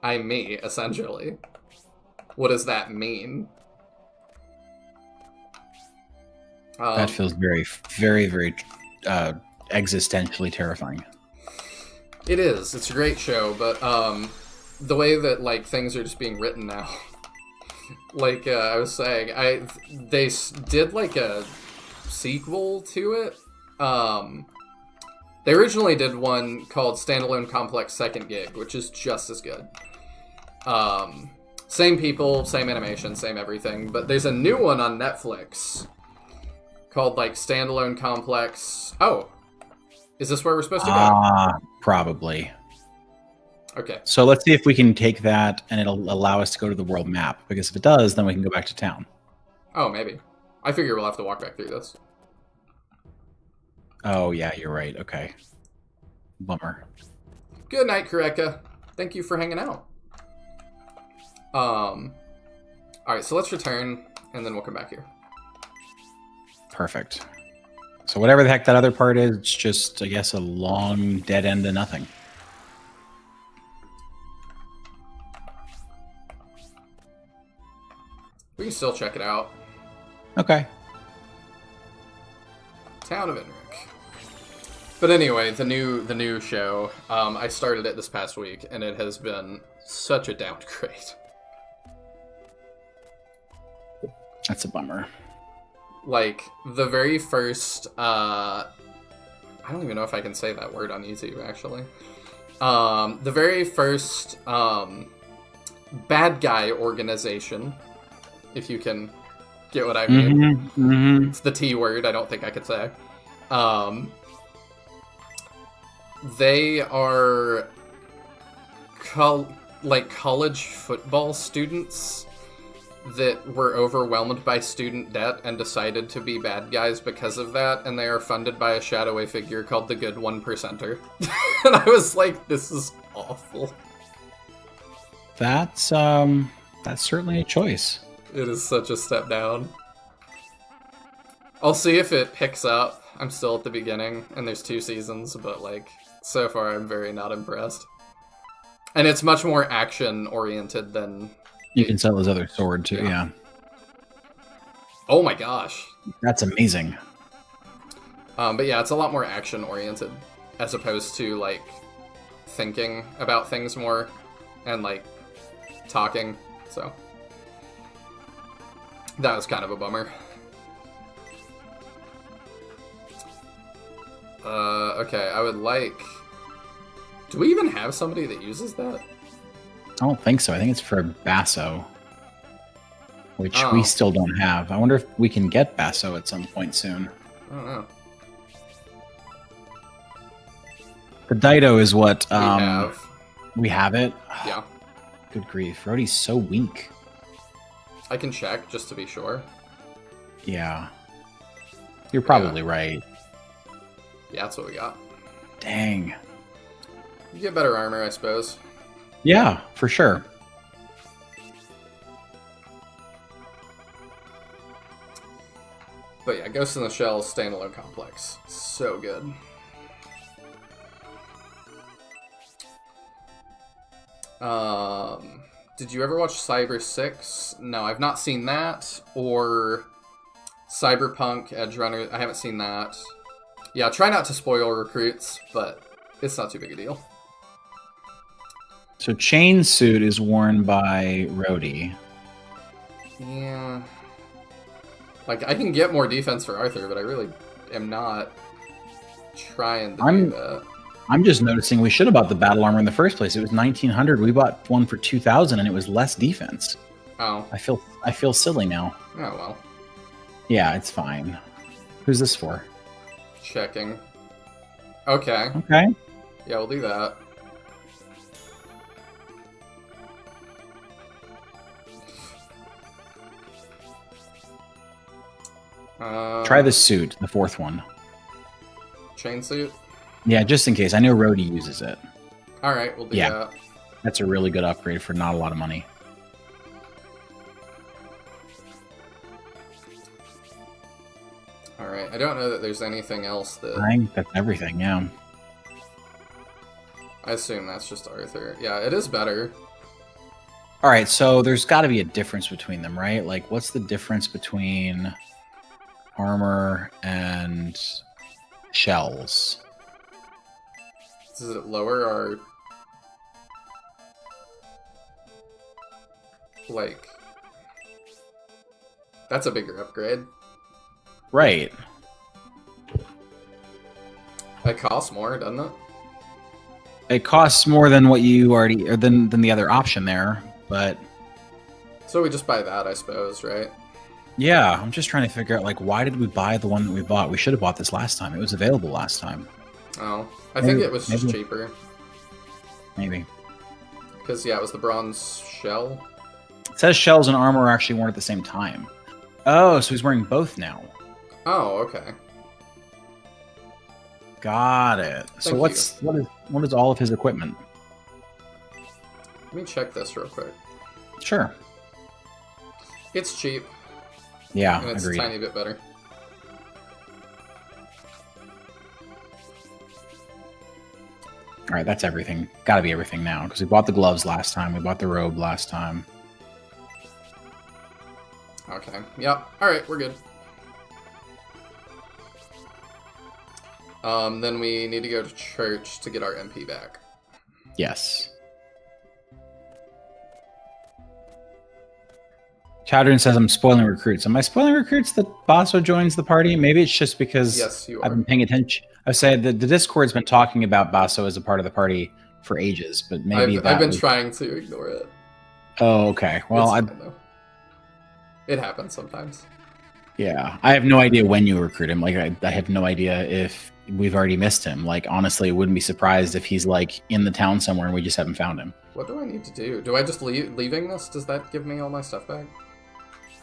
I'm me, essentially? What does that mean? That feels very, very, very existentially terrifying. It is. It's a great show, but the way that, like, things are just being written now, like I was saying, they did, like, a sequel to it. They originally did one called Standalone Complex Second Gig, which is just as good. Same people, same animation, same everything, but there's a new one on Netflix called, like, Standalone Complex. Oh, is this where we're supposed to go? Probably. Okay. So let's see if we can take that and it'll allow us to go to the world map, because if it does, then we can go back to town. Oh, maybe. I figure we'll have to walk back through this. Oh, yeah, you're right. Okay. Bummer. Good night, Kureka. Thank you for hanging out. Alright, so let's return, and then we'll come back here. Perfect. So whatever the heck that other part is, it's just, I guess, a long dead end to nothing. We can still check it out. Okay. Town of Enric. But anyway, the new show, I started it this past week, and it has been such a downgrade. That's a bummer. Like, the very first, I don't even know if I can say that word on YouTube, actually. The very first, bad guy organization, if you can get what I mean. It's the T word, I don't think I could say. They are, like, college football students that were overwhelmed by student debt and decided to be bad guys because of that, and they are funded by a shadowy figure called the Good One Percenter. And I was like, this is awful. That's certainly a choice. It is such a step down. I'll see if it picks up. I'm still at the beginning, and there's 2 seasons, but, like, so far I'm very not impressed. And it's much more action-oriented than... You can sell his other sword, too, yeah. Oh my gosh. That's amazing. But yeah, it's a lot more action-oriented, as opposed to, like, thinking about things more, and, like, talking, so... That was kind of a bummer. Okay, I would like... Do we even have somebody that uses that? I don't think so. I think it's for Basso, which we still don't have. I wonder if we can get Basso at some point soon. I don't know. The Dido is what... we have. We have it? Yeah. Good grief. Rhodey's so weak. I can check, just to be sure. Yeah. You're probably right. Yeah, that's what we got. Dang. You get better armor, I suppose. Yeah, for sure. But yeah, Ghost in the Shell standalone complex. So good. Did you ever watch Cyber 6? No, I've not seen that. Or Cyberpunk Edge Runner. I haven't seen that. Yeah, try not to spoil recruits, but it's not too big a deal. So Chain Suit is worn by Rhodey. Yeah. Like, I can get more defense for Arthur, but I really am not trying to do that. I'm just noticing we should have bought the battle armor in the first place. It was 1900. We bought one for 2000, and it was less defense. Oh. I feel silly now. Oh, well. Yeah, it's fine. Who's this for? Checking. Okay. Okay. Yeah, we'll do that. Try the suit, the 4th one. Chain suit? Yeah, just in case. I know Rhodey uses it. Alright, we'll do that. That's a really good upgrade for not a lot of money. Alright, I don't know that there's anything else that... I think that's everything, yeah. I assume that's just Arthur. Yeah, it is better. Alright, so there's got to be a difference between them, right? Like, what's the difference between armor and shells? Is it lower or... Like... That's a bigger upgrade. Right. It costs more, doesn't it? It costs more than what you already... or than the other option there, but... So we just buy that, I suppose, right? Yeah, I'm just trying to figure out, like, why did we buy the one that we bought? We should have bought this last time. It was available last time. Oh. I think it was just cheaper. Maybe. Because, yeah, it was the bronze shell. It says shells and armor are actually worn at the same time. Oh, so he's wearing both now. Oh, okay. Got it. So what is all of his equipment? Let me check this real quick. Sure. It's cheap. Yeah, and it's agreed. a tiny bit better. All right, that's everything. Got to be everything now because we bought the gloves last time. We bought the robe last time. Okay. Yep. All right, we're good. Then we need to go to church to get our MP back. Yes. Chowdern says I'm spoiling recruits. Am I spoiling recruits that Basso joins the party? Maybe it's just because yes, you are. I've been paying attention. I said that the Discord's been talking about Basso as a part of the party for ages, but maybe I've been trying to ignore it. Oh, okay. Well, it happens sometimes. Yeah, I have no idea when you recruit him. Like, I have no idea if we've already missed him. Like, honestly, I wouldn't be surprised if he's like in the town somewhere and we just haven't found him. What do I need to do? Do I just leaving this? Does that give me all my stuff back?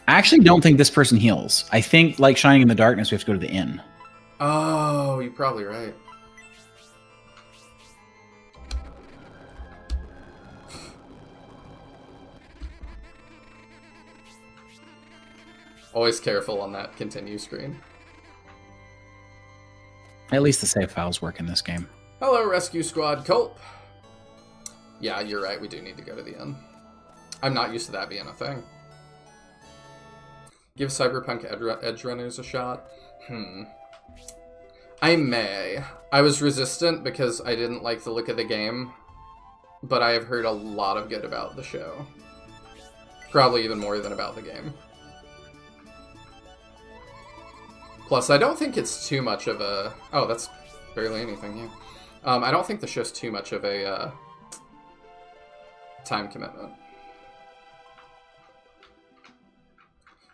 I actually don't think this person heals. I think, like Shining in the Darkness, we have to go to the inn. Oh, you're probably right. Always careful on that continue screen. At least the save files work in this game. Hello, Rescue Squad Culp. Yeah, you're right. We do need to go to the end. I'm not used to that being a thing. Give Cyberpunk Edge Runners a shot. I may. I was resistant because I didn't like the look of the game, but I have heard a lot of good about the show. Probably even more than about the game. Plus, I don't think it's too much of a... Oh, that's barely anything, yeah. I don't think the show's too much of a time commitment.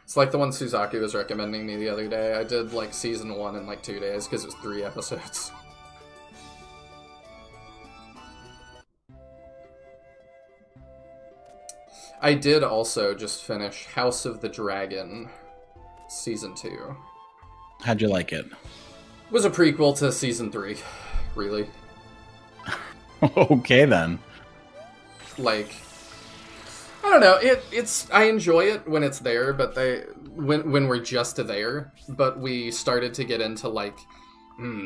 It's like the one Suzaki was recommending me the other day. I did, like, season 1 in, like, 2 days, because it was 3 episodes. I did also just finish House of the Dragon season 2. How'd you like it? It was a prequel to season 3, really. Okay, then. Like, I don't know. It's I enjoy it when it's there, but when we're just there. But we started to get into like,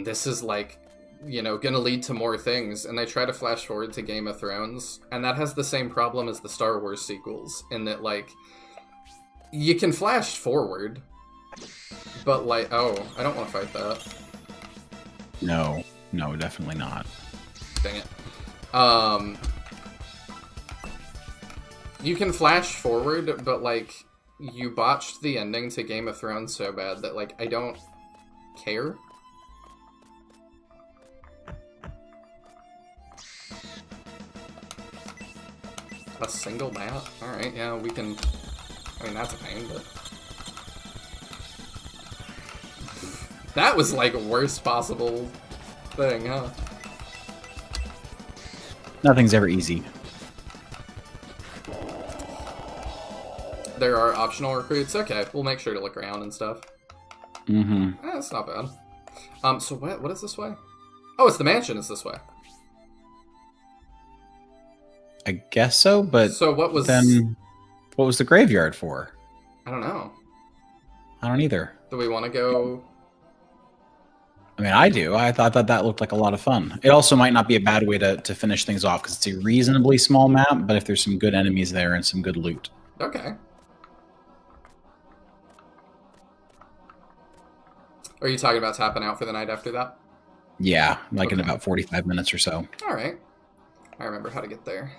this is like, you know, gonna lead to more things, and they try to flash forward to Game of Thrones, and that has the same problem as the Star Wars sequels, in that like, you can flash forward, but like, oh, I don't want to fight that. No, definitely not. Dang it. You can flash forward, but, like, you botched the ending to Game of Thrones so bad that, like, I don't care. A single map? Alright, yeah, we can... I mean, that's a pain, but... That was, like, worst possible thing, huh? Nothing's ever easy. There are optional recruits? Okay, we'll make sure to look around and stuff. That's not bad. So what is this way? Oh, it's the mansion is this way. I guess so, but so what was the graveyard for? I don't know. I don't either. Do we want to go? I mean, I do. I thought that looked like a lot of fun. It also might not be a bad way to finish things off, because it's a reasonably small map, but if there's some good enemies there and some good loot. Okay. Are you talking about tapping out for the night after that? Yeah, like in about 45 minutes or so. All right. I remember how to get there.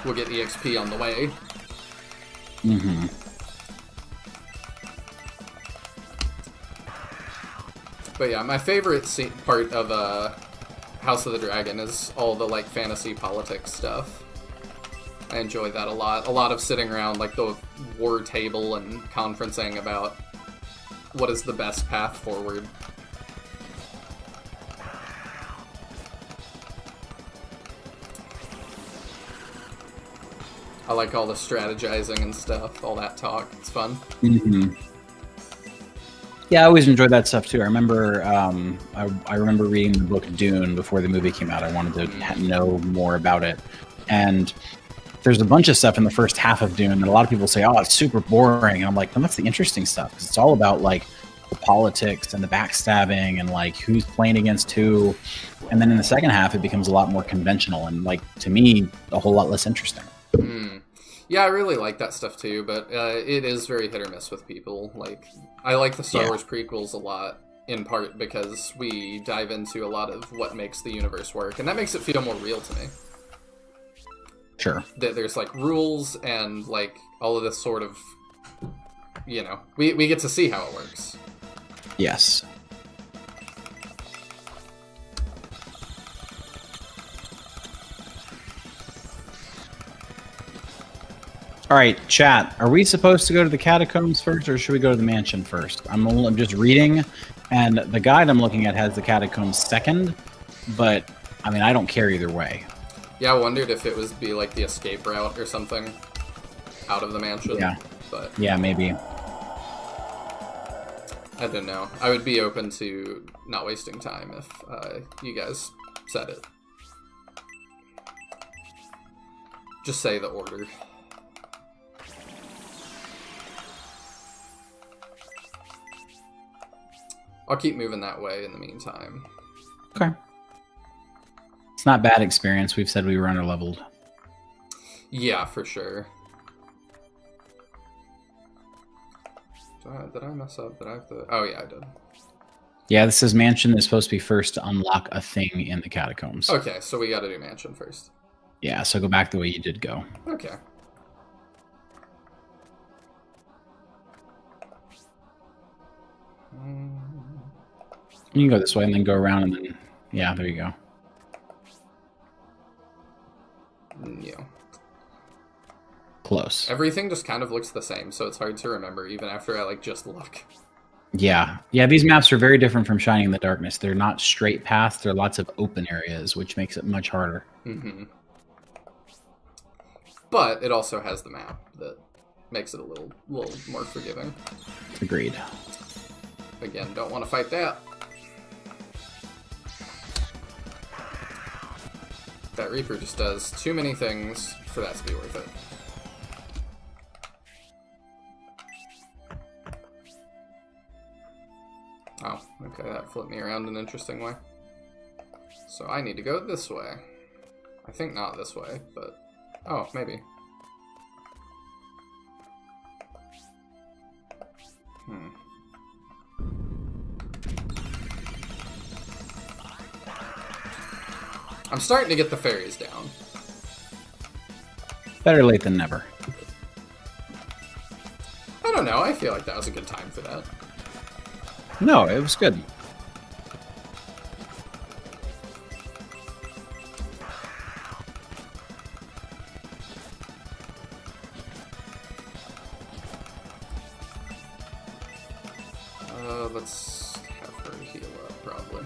We'll get EXP on the way. But yeah, my favorite part of House of the Dragon is all the, like, fantasy politics stuff. I enjoy that a lot. A lot of sitting around, like, the war table and conferencing about what is the best path forward. I like all the strategizing and stuff, all that talk. It's fun. Yeah, I always enjoyed that stuff too. I remember, I remember reading the book Dune before the movie came out. I wanted to know more about it, and there's a bunch of stuff in the first half of Dune that a lot of people say, "Oh, it's super boring." And I'm like, "No, that's the interesting stuff. 'Cause it's all about like the politics and the backstabbing and like who's playing against who." And then in the second half, it becomes a lot more conventional and, like, to me, a whole lot less interesting. Yeah, I really like that stuff too, but it is very hit or miss with people. Like, I like the Star Wars prequels a lot, in part because we dive into a lot of what makes the universe work, and that makes it feel more real to me. Sure. There's, like, rules and, like, all of this sort of, you know, we get to see how it works. Yes. All right, chat. Are we supposed to go to the catacombs first, or should we go to the mansion first? I'm just reading, and the guide I'm looking at has the catacombs second, but, I mean, I don't care either way. Yeah, I wondered if it would be, like, the escape route or something out of the mansion. Yeah. But yeah, maybe. I don't know. I would be open to not wasting time if you guys said it. Just say the order. I'll keep moving that way in the meantime. Okay. It's not bad experience. We've said we were under-leveled. Yeah, for sure. Did I mess up? Did I have to... Oh, yeah, I did. Yeah, this is mansion is supposed to be first to unlock a thing in the catacombs. Okay, so we gotta do mansion first. Yeah, so go back the way you did go. Okay. You can go this way and then go around and then... Yeah, there you go. Yeah. Close. Everything just kind of looks the same, so it's hard to remember even after I like just look. Yeah. Yeah, these maps are very different from Shining in the Darkness. They're not straight paths. There are lots of open areas, which makes it much harder. Mm-hmm. But it also has the map that makes it a little more forgiving. Agreed. Again, don't want to fight that. That Reaper just does too many things for that to be worth it. Oh, okay, that flipped me around in an interesting way. So I need to go this way. I think not this way, but... Oh, maybe. I'm starting to get the fairies down. Better late than never. I don't know, I feel like that was a good time for that. No, it was good. Let's have her heal up, probably.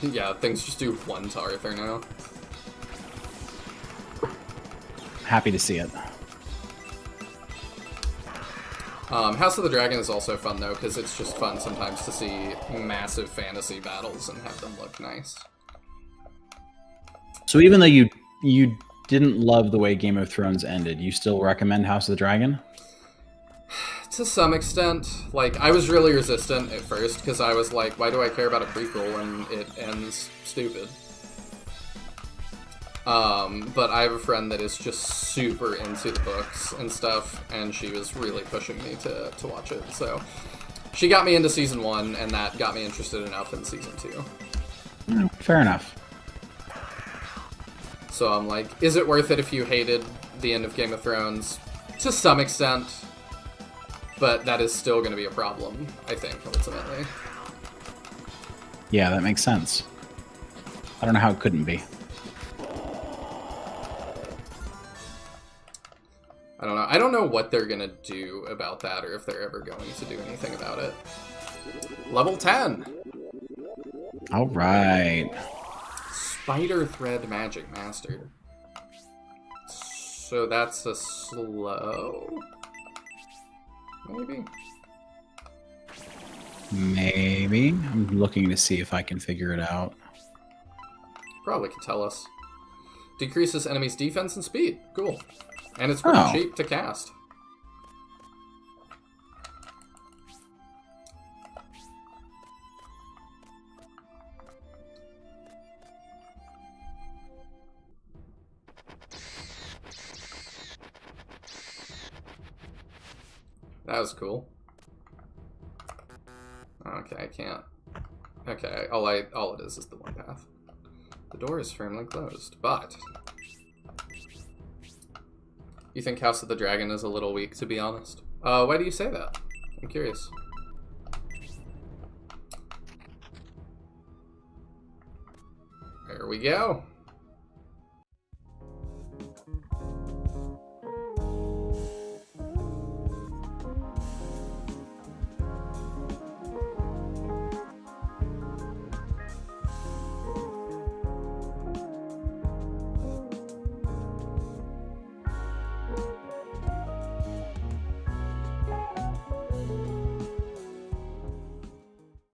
Yeah, things just do one to Arthur now. Happy to see it. House of the Dragon is also fun, though, because it's just fun sometimes to see massive fantasy battles and have them look nice. So even though you didn't love the way Game of Thrones ended, you still recommend House of the Dragon? To some extent. Like, I was really resistant at first, because I was like, why do I care about a prequel when it ends stupid? But I have a friend that is just super into the books and stuff, and she was really pushing me to watch it, so... She got me into Season 1, and that got me interested enough in Season 2. Fair enough. So I'm like, is it worth it if you hated the end of Game of Thrones? To some extent. But that is still going to be a problem, I think, ultimately. Yeah, that makes sense. I don't know how it couldn't be. I don't know. I don't know what they're going to do about that, or if they're ever going to do anything about it. Level 10! All right. Spider Thread Magic Master. So that's a slow... Maybe? Maybe. I'm looking to see if I can figure it out. Probably could tell us. Decreases enemies' defense and speed. Cool. And it's pretty cheap to cast. That was cool. Okay, I can't. Okay, all it is the one path. The door is firmly closed, but... You think House of the Dragon is a little weak, to be honest? Why do you say that? I'm curious. There we go.